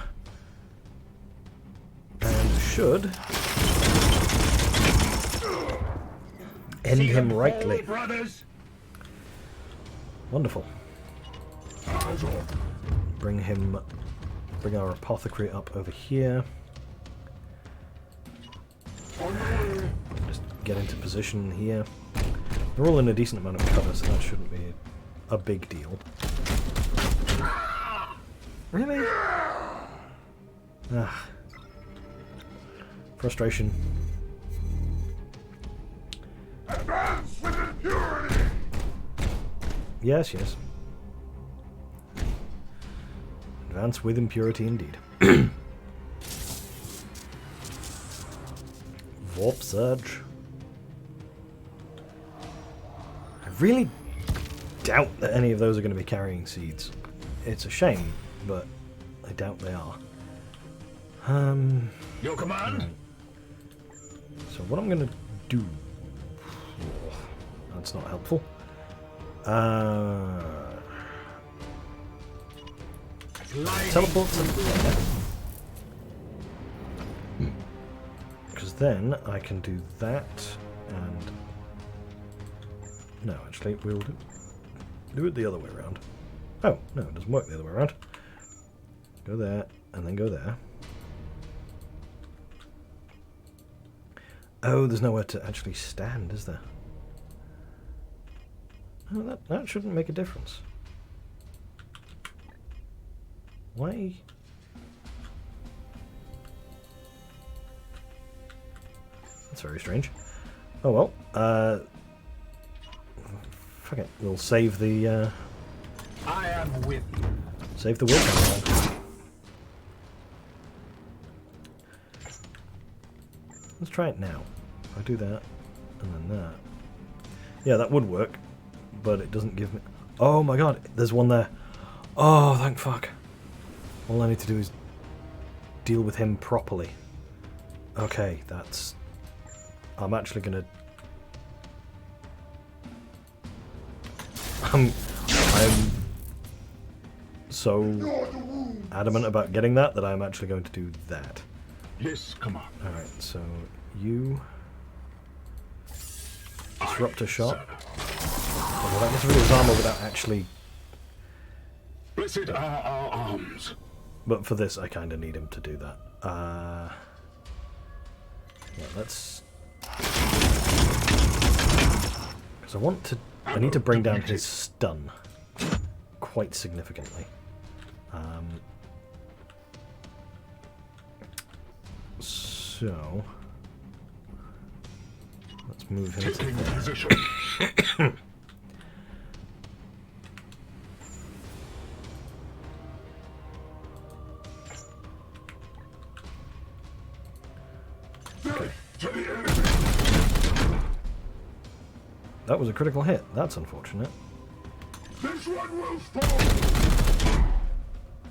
And should end him rightly. Wonderful. Bring our apothecary up over here. get into position here. They're all in a decent amount of cover, so that shouldn't be a big deal. Really? Ah. Frustration. Advance with impurity! Yes, yes. Advance with impurity indeed. Warp Surge. I really doubt that any of those are going to be carrying seeds. It's a shame, but I doubt they are. Your command? So what I'm going to do... That's not helpful. Teleport to there. Because then I can do that and... No, actually, we'll do it the other way around. Oh, no, it doesn't work the other way around. Go there, and then go there. Oh, there's nowhere to actually stand, is there? Oh, that shouldn't make a difference. Why? That's very strange. Oh well. Fuck it. We'll save the. I am with you. Save the willpower. Let's try it now. If I do that, and then that. Yeah, that would work, but it doesn't give me... Oh my god, there's one there. Oh, thank fuck. All I need to do is deal with him properly. Okay, that's... I'm actually gonna... I'm so adamant about getting that I'm actually going to do that. Yes, come on. Alright, so you... Disruptor shot. Well, that gets rid of his armor without actually... Blessed are our arms. But for this, I kind of need him to do that. Yeah, let's... Because I want to... I need to bring down his stun quite significantly. So... Let's move him to there. Position. That was a critical hit. That's unfortunate. This one will fall.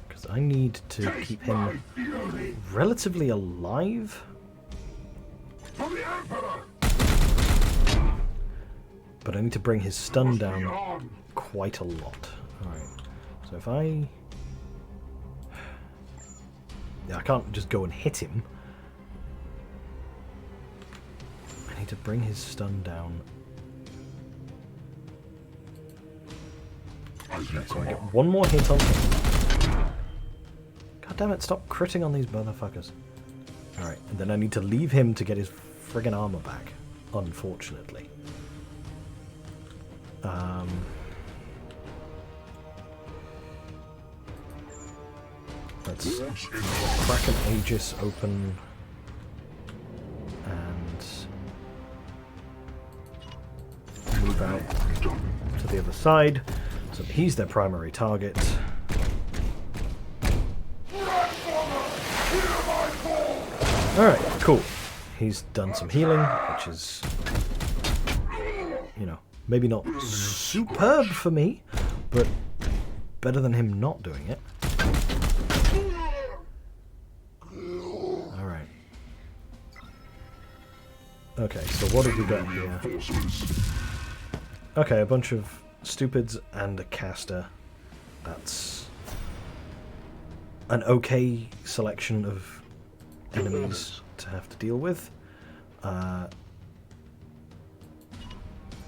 Because I need to keep him relatively alive. For the Emperor. But I need to bring his stun down quite a lot. Alright. So if I... Yeah, I can't just go and hit him. I need to bring his stun down. So I get one more hit on him. God damn it, stop critting on these motherfuckers. Alright, and then I need to leave him to get his friggin' armor back. Unfortunately. Let's crack an Aegis open and move out to the other side. So he's their primary target. Alright, cool. He's done some healing, which is, you know, maybe not superb for me, but better than him not doing it. Alright. Okay, so what have we got here? Okay, a bunch of stupids and a caster. That's an okay selection of enemies to have to deal with.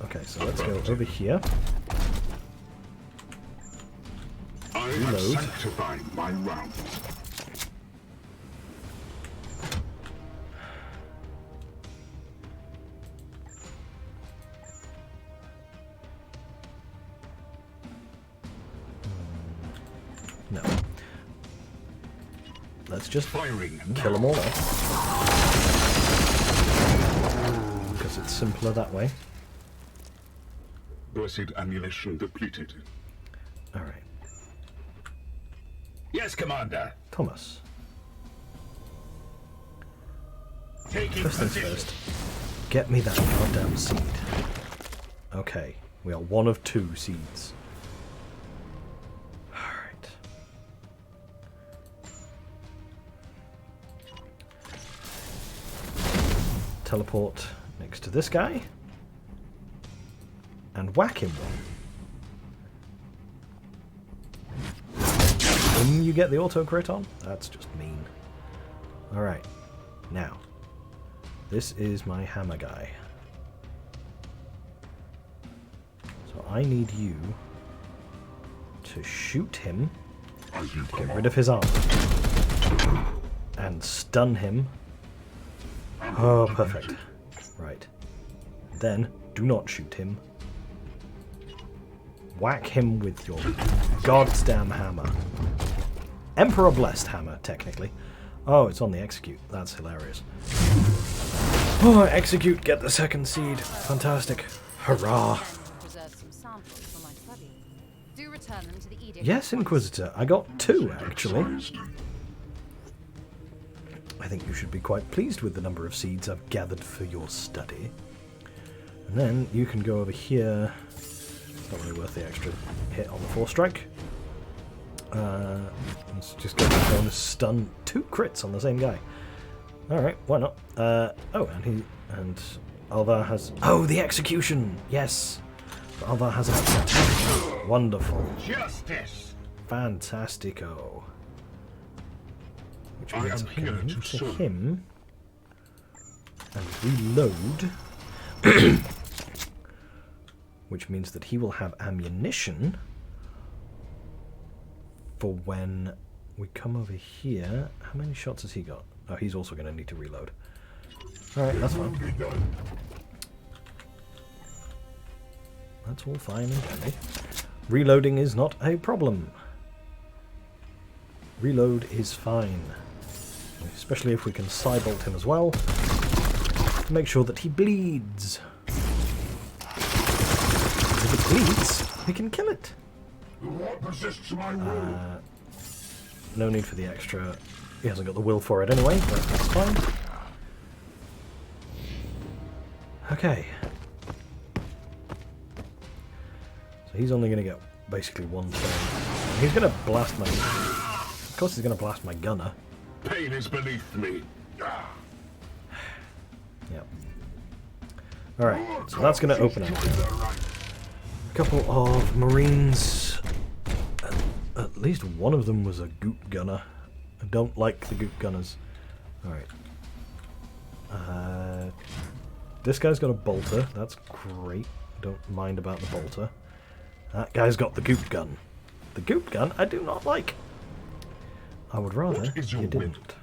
Okay, so let's go over here. Reload. My round. let's just Firing kill them all off. Because it's simpler that way. Blessed ammunition depleted. Alright. Yes, Commander. Thomas. Taking First things first. Get me that goddamn seed. Okay. We are one of 2 seeds. Alright. Teleport next to this guy. And whack him one. When you get the auto crit on? That's just mean. Alright. Now. This is my hammer guy. So I need you to shoot him, to get rid of his armor, and stun him. Oh, perfect. Right. Then, do not shoot him. Whack him with your goddamn hammer. Emperor Blessed hammer, technically. Oh, it's on the execute. That's hilarious. Oh, execute, get the second seed. Fantastic. Hurrah. Preserve some samples for my study. Do return them to the edict. Yes, Inquisitor. I got 2, actually. I think you should be quite pleased with the number of seeds I've gathered for your study. And then you can go over here. It's not really worth the extra hit on the 4 strike. Let's just go for bonus stun. 2 crits on the same guy. Alright, why not? Oh, and Alvar has... Oh, the execution! Yes! Alvar has an attack. Wonderful. Justice. Fantastico. Which I means am I can here move to to serve. him and reload. Which means that he will have ammunition for when we come over here. How many shots has he got? Oh, he's also going to need to reload. Alright, that's fine. That's all fine and dandy. Reloading is not a problem. Reload is fine. Especially if we can cybolt him as well. To make sure that he bleeds. If it bleeds, we can kill it. What resists my will? No need for the extra. He hasn't got the will for it anyway, but that's fine. Okay. So he's only going to get basically 1 turn. He's going to blast my... Of course he's going to blast my gunner. Pain is beneath me. Yep. Alright, so that's going to open up a couple of Marines. At least one of them was a goop gunner. I don't like the goop gunners. Alright. This guy's got a bolter. That's great. Don't mind about the bolter. That guy's got the goop gun. The goop gun I do not like. I would rather What is your you will? didn't.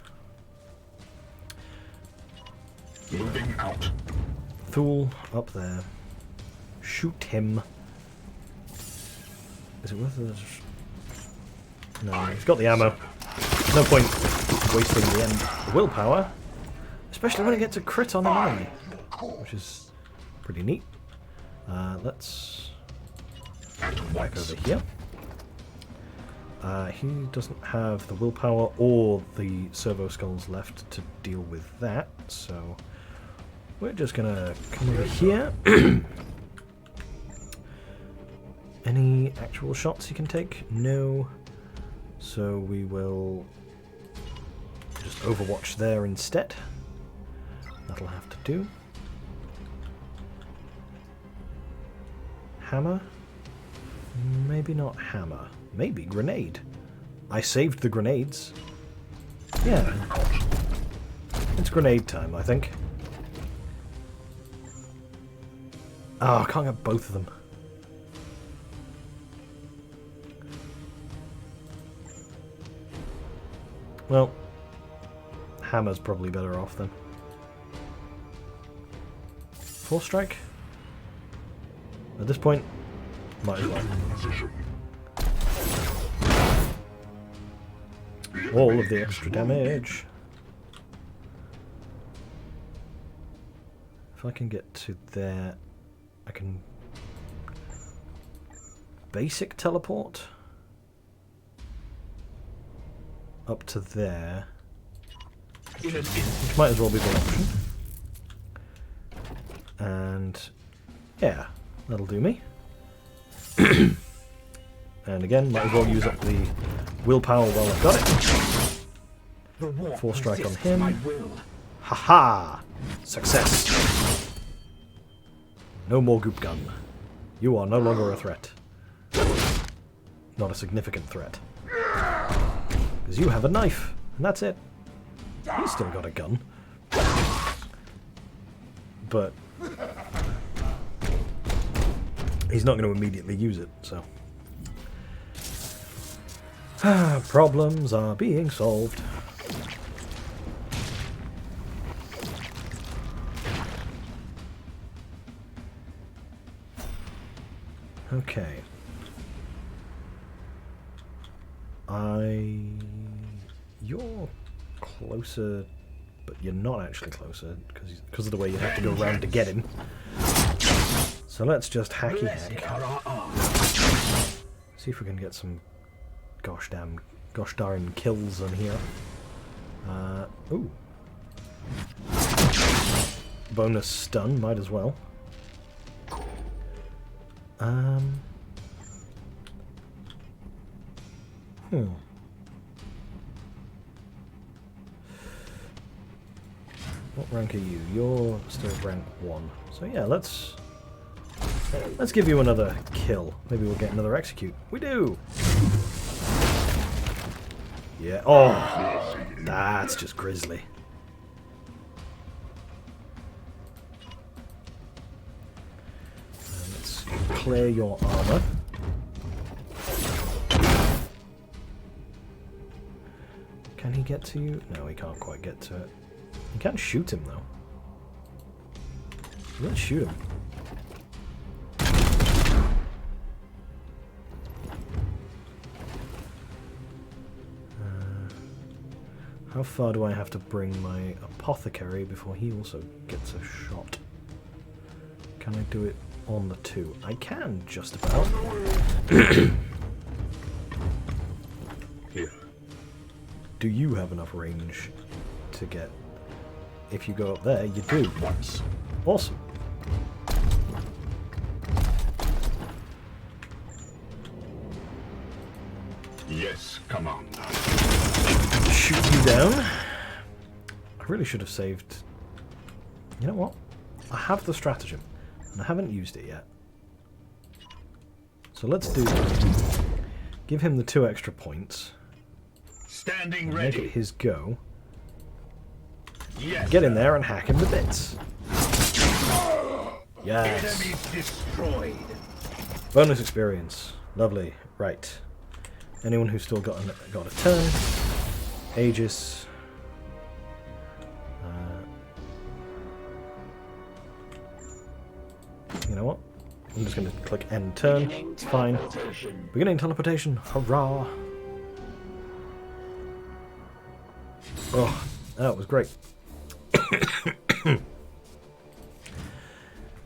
Moving out. Thule up there. Shoot him. Is it worth it? No, he's got the ammo. No point wasting the willpower. Especially when it gets a crit on an enemy. Which is pretty neat. Let's back over here. He doesn't have the willpower or the servo skulls left to deal with that, so we're just gonna come over here. Any actual shots he can take? No. So we will just overwatch there instead. That'll have to do. Hammer? Maybe not hammer. Maybe grenade. I saved the grenades. Yeah. It's grenade time, I think. Oh, I can't get both of them. Well, hammer's probably better off then. 4 strike? At this point, might as well. All of the extra damage. If I can get to there, I can basic teleport up to there, which might as well be the option. And yeah, that'll do me. And again, might as well use up the willpower while I've got it. 4 strike on him. Haha! Success! No more goop gun. You are no longer a threat. Not a significant threat. Because you have a knife, and that's it. He's still got a gun. But he's not going to immediately use it, so. Problems are being solved. Okay. You're closer, but you're not actually closer, because of the way you have to go around to get him. So let's just hacky hack. See if we can get some gosh darn kills on here. Ooh. Bonus stun, might as well. What rank are you? You're still rank 1. So yeah, let's give you another kill. Maybe we'll get another execute. We do! Yeah. Oh! That's just grisly. Let's clear your armor. Can he get to you? No, he can't quite get to it. You can shoot him, though. Let's shoot him. How far do I have to bring my apothecary before he also gets a shot? Can I do it on the 2? I can, just about. Here. Do you have enough range to get... If you go up there, you do. Once. Awesome. Yes, Commander. Shoot you down. I really should have saved... You know what? I have the stratagem, and I haven't used it yet. So let's do that. Give him the 2 extra points. Standing Make ready. it his go. Yes. Get in there and hack him to bits. Yes. Enemies destroyed. Bonus experience. Lovely. Right. Anyone who's still got a turn. Aegis. You know what? I'm just going to click end turn. It's fine. Beginning teleportation. Hurrah! Oh, that was great.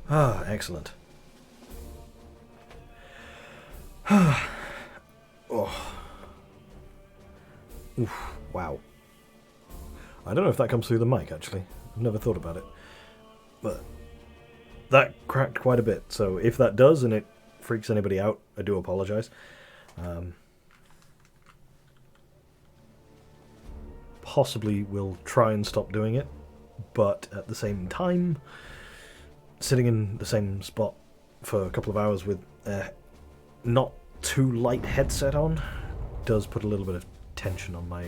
Ah, excellent. Oh. Oof, wow. I don't know if that comes through the mic, actually. I've never thought about it. But that cracked quite a bit, so if that does and it freaks anybody out, I do apologize. Possibly will try and stop doing it, but at the same time, sitting in the same spot for a couple of hours with a not too light headset on does put a little bit of tension on my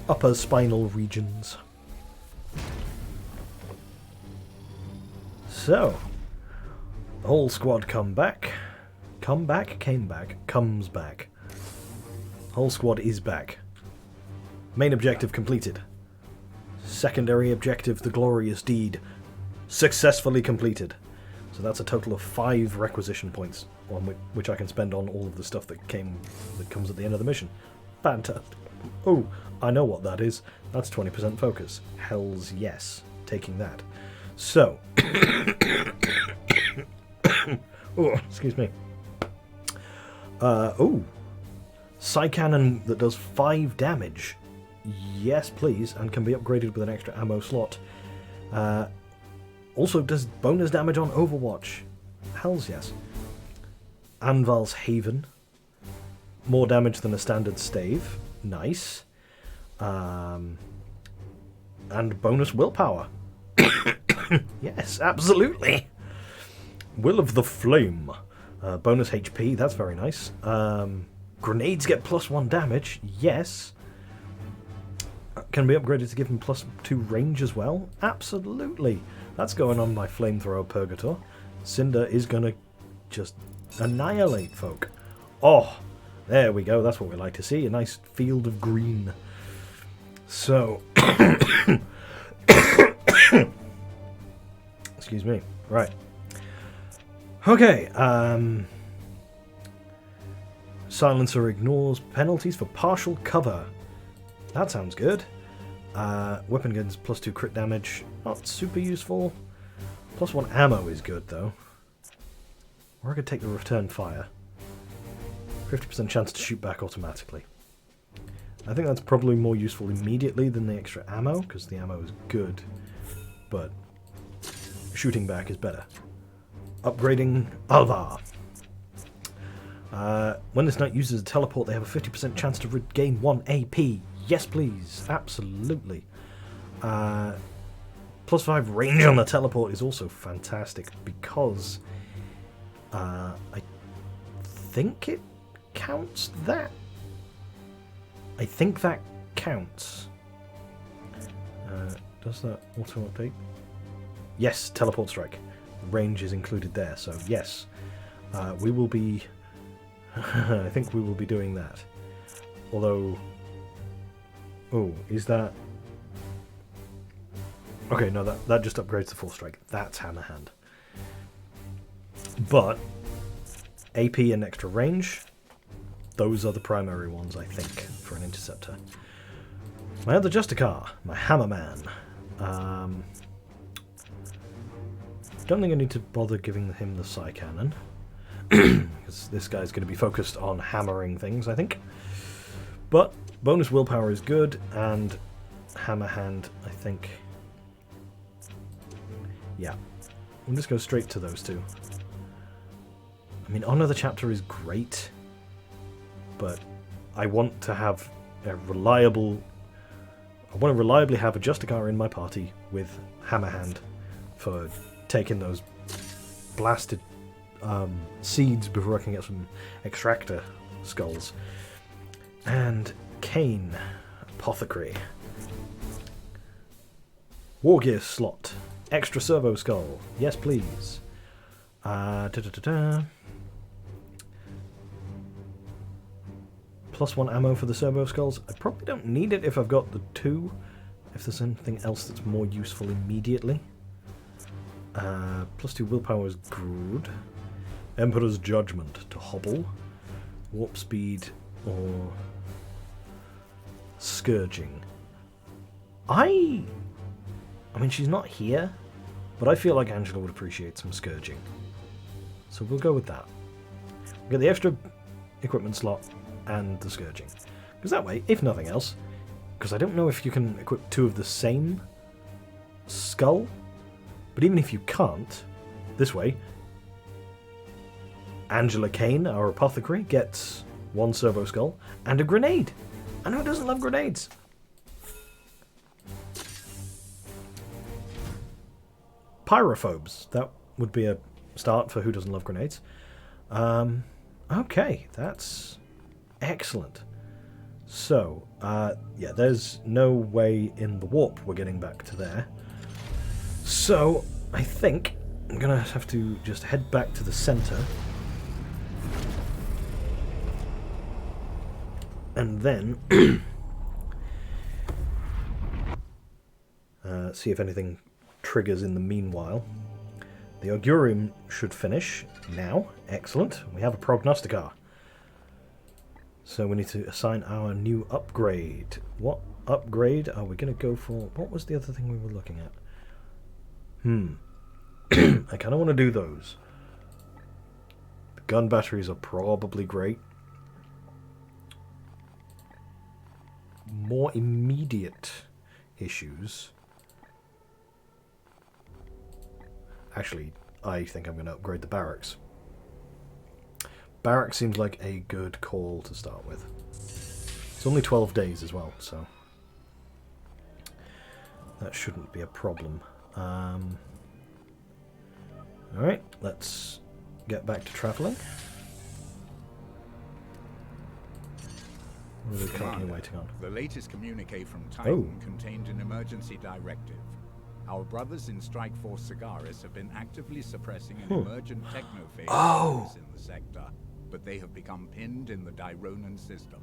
upper spinal regions. So, the whole squad came back. Comes back. Whole squad is back. Main objective completed. Secondary objective, the glorious deed, successfully completed. So that's a total of 5 requisition points, on which I can spend on all of the stuff that comes at the end of the mission. Fantastic. Oh, I know what that is. That's 20% focus. Hells yes. Taking that. So. Oh, excuse me. Psy cannon that does 5 damage. Yes, please, and can be upgraded with an extra ammo slot. Also does bonus damage on Overwatch. Hells yes. Anval's Haven. More damage than a standard stave. Nice. And bonus willpower. Yes, absolutely. Will of the Flame. Bonus HP, that's very nice. Grenades get +1 damage, yes. Can be upgraded to give him +2 range as well. Absolutely. That's going on my flamethrower Purgator. Cinder is going to just annihilate folk. Oh, there we go. That's what we like to see. A nice field of green. So... Excuse me. Right. Okay. Silencer ignores penalties for partial cover. That sounds good. Weapon guns +2 crit damage. Not super useful. +1 ammo is good though. Or I could take the return fire. 50% chance to shoot back automatically. I think that's probably more useful immediately than the extra ammo, because the ammo is good, but shooting back is better. Upgrading Alvar. When this knight uses a teleport, they have a 50% chance to regain 1 AP. Yes, please. Absolutely. +5 range on the teleport is also fantastic because I think it counts that. I think that counts. Does that auto update? Yes, teleport strike. Range is included there, so yes. We will be... I think we will be doing that. Although... Oh, is that... Okay, no, that just upgrades the full strike. That's hammer hand. But AP and extra range, those are the primary ones, I think, for an interceptor. My other Justicar, my Hammerman. Don't think I need to bother giving him the Psy Cannon. Because this guy's going to be focused on hammering things, I think. But bonus willpower is good, and hammer hand, I think... Yeah. We'll just go straight to those two. I mean, Honor the Chapter is great, but I want to have a reliable... I want to reliably have a Justicar in my party with hammer hand for taking those blasted seeds before I can get some extractor skulls. And Kane, Apothecary. Wargear slot. Extra servo skull. Yes, please. +1 ammo for the servo skulls. I probably don't need it if I've got the 2. If there's anything else that's more useful immediately. +2 willpower is good. Emperor's Judgment to hobble. Warp speed or Scourging. I mean, she's not here, but I feel like Angela would appreciate some Scourging. So we'll go with that. We'll get the extra equipment slot and the Scourging. Because that way, if nothing else, because I don't know if you can equip 2 of the same skull, but even if you can't, this way, Angela Kane, our apothecary, gets 1 servo skull and a grenade. And who doesn't love grenades? Pyrophobes. That would be a start for who doesn't love grenades. Okay, that's excellent. So, yeah, there's no way in the warp we're getting back to there. So, I think I'm going to have to just head back to the center. And then see if anything triggers in the meanwhile. The Augurium should finish now. Excellent. We have a Prognosticar. So we need to assign our new upgrade. What upgrade are we going to go for? What was the other thing we were looking at? I kind of want to do those. The gun batteries are probably great. More immediate issues. Actually, I think I'm going to upgrade the barracks. Barracks seems like a good call to start with. It's only 12 days as well, so that shouldn't be a problem. Alright, let's get back to travelling. What are we currently waiting on? The latest communique from Titan contained an emergency directive. Our brothers in Strike Force Cigaris have been actively suppressing an emergent technophage in the sector, but they have become pinned in the Dironan system.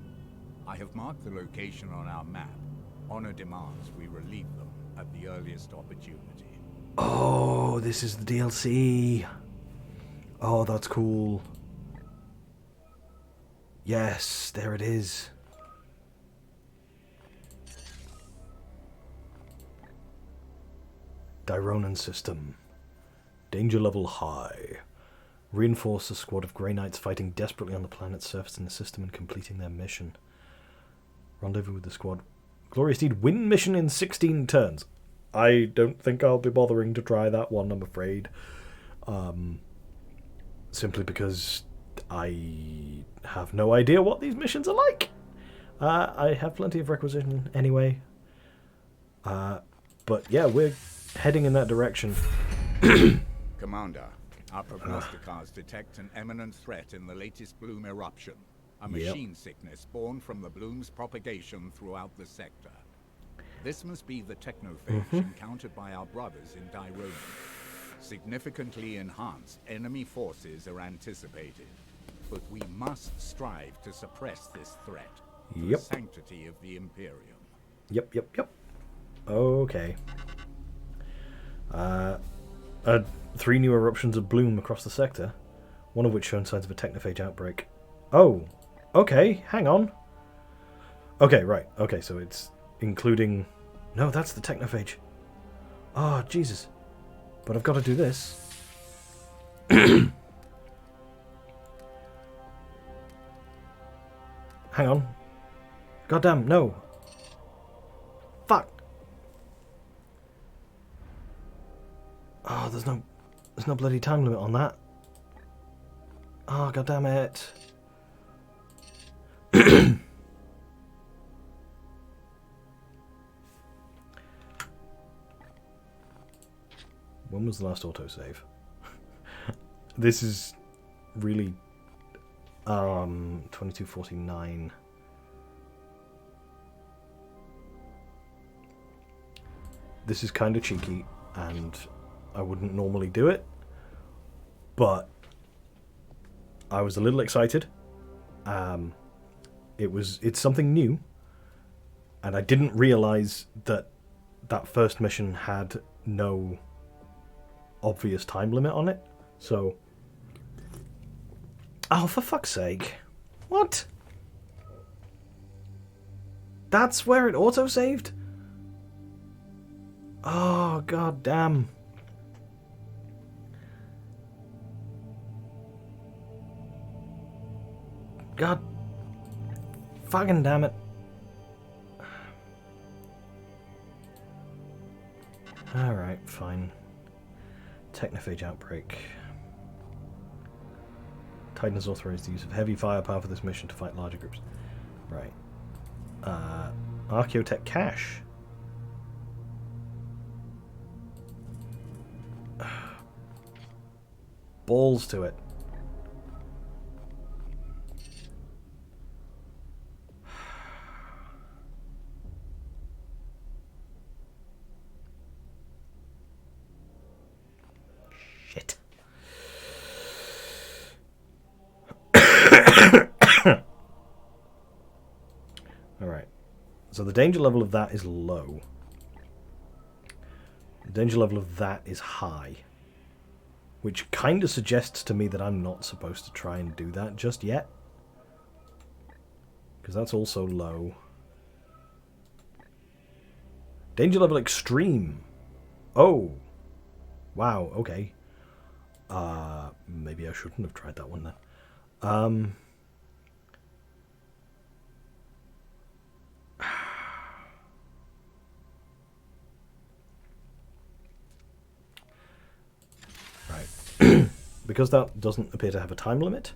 I have marked the location on our map. Honor demands we relieve them at the earliest opportunity. Oh, this is the DLC. Oh, that's cool. Yes, there it is. Dironan system. Danger level high. Reinforce a squad of Grey Knights fighting desperately on the planet's surface in the system and completing their mission. Rendezvous with the squad. Glorious Deed. Win mission in 16 turns. I don't think I'll be bothering to try that one, I'm afraid. Simply because I have no idea what these missions are like. I have plenty of requisition anyway. But yeah, we're heading in that direction. Commander, our prognosticators detect an imminent threat in the latest bloom eruption. A machine sickness born from the bloom's propagation throughout the sector. This must be the technophage encountered by our brothers in Dironan. Significantly enhanced enemy forces are anticipated, but we must strive to suppress this threat for the sanctity of the Imperium. Yep. Okay. 3 new eruptions of bloom across the sector, one of which shown signs of a technophage outbreak. Oh, okay, hang on. Okay, right. Okay, so it's including... No, that's the technophage. Oh, Jesus. But I've got to do this. Hang on. Goddamn, no. Fuck. Oh, there's no bloody time limit on that. Oh, goddamn it. When was the last autosave? This is really 2249. This is kind of cheeky, and I wouldn't normally do it, but I was a little excited. It's something new, and I didn't realize that first mission had no obvious time limit on it. So, oh, for fuck's sake. What? That's where it auto-saved? Oh, god damn. God fucking damn it. Alright, fine. Technophage outbreak. Titan has authorized the use of heavy firepower for this mission to fight larger groups. Right. Archaeotech cache. Balls to it. Shit. Alright. So the danger level of that is low. The danger level of that is high. Which kind of suggests to me that I'm not supposed to try and do that just yet. because that's also low. Danger level extreme. Oh. Wow, okay. Maybe I shouldn't have tried that one then. Right. Because that doesn't appear to have a time limit,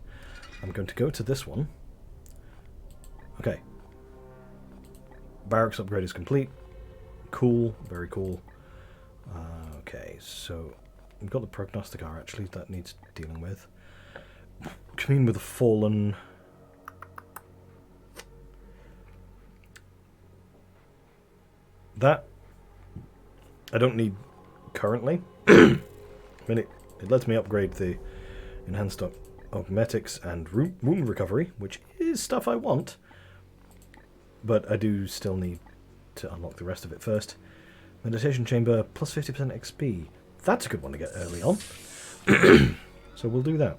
I'm going to go to this one. Okay. Barracks upgrade is complete. Cool, very cool. Okay, so we've got the prognosticar actually that needs dealing with. Commune with the fallen. That I don't need currently. I mean, it lets me upgrade the enhanced augmetics and wound recovery, which is stuff I want. But I do still need to unlock the rest of it first. Meditation chamber plus 50% XP. That's a good one to get early on. So we'll do that.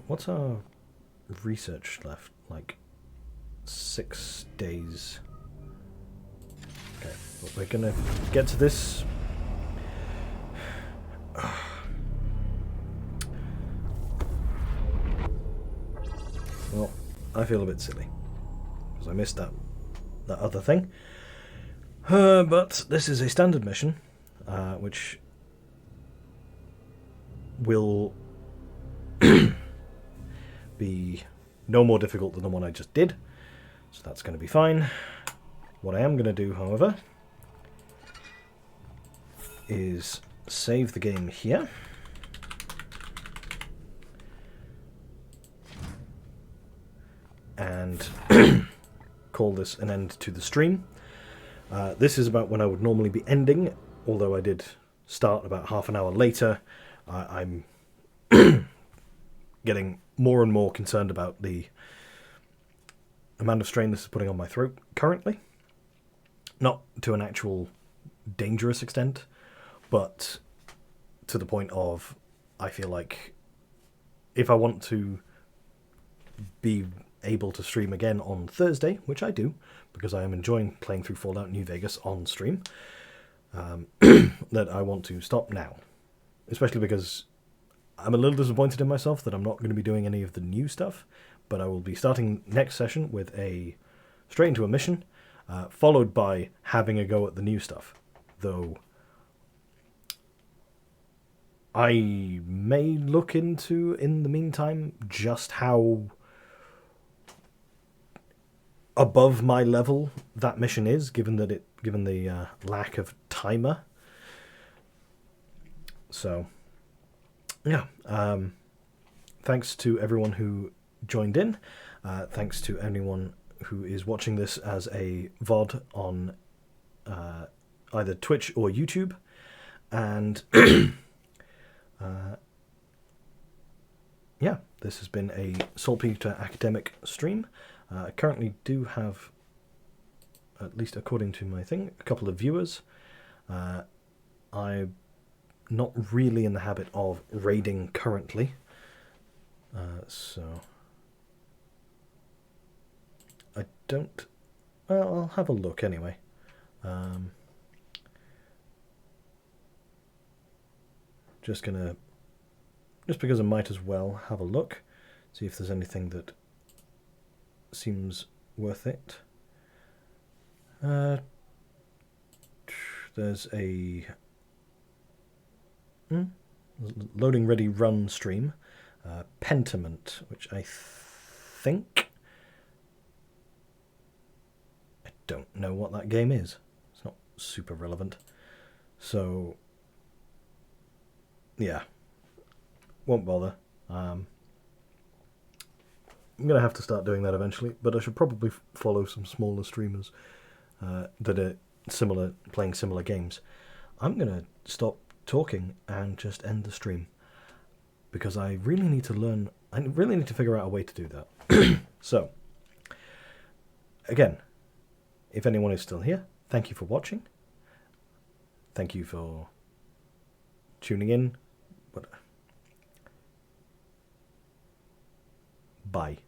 What's our research left? Like 6 days. Okay, but we're gonna get to this. Well, I feel a bit silly because I missed that other thing. But this is a standard mission, which will be no more difficult than the one I just did, so that's going to be fine. What I am going to do, however, is save the game here. And call this an end to the stream. This is about when I would normally be ending, although I did start about half an hour later. I'm getting more and more concerned about the amount of strain this is putting on my throat currently. Not to an actual dangerous extent, but to the point of I feel like if I want to be able to stream again on Thursday, which I do, because I am enjoying playing through Fallout New Vegas on stream, that I want to stop now. Especially because I'm a little disappointed in myself that I'm not going to be doing any of the new stuff, but I will be starting next session with straight into a mission, followed by having a go at the new stuff. Though I may look into, in the meantime, just how above my level that mission is, given the lack of timer. So, yeah. Thanks to everyone who joined in. Thanks to anyone who is watching this as a VOD on either Twitch or YouTube. And yeah, this has been a Saltpeter Academic stream. I currently do have, at least according to my thing, a couple of viewers. I'm not really in the habit of raiding currently. So I don't... Well, I'll have a look anyway. Just because I might as well have a look, see if there's anything that seems worth it. There's a loading ready run stream, Pentiment, which I think, I don't know what that game is. It's not super relevant. So yeah, won't bother. I'm going to have to start doing that eventually, but I should probably follow some smaller streamers that are playing similar games. I'm going to stop talking and just end the stream, because I really need to figure out a way to do that. So, again, if anyone is still here, thank you for watching. Thank you for tuning in. Bye.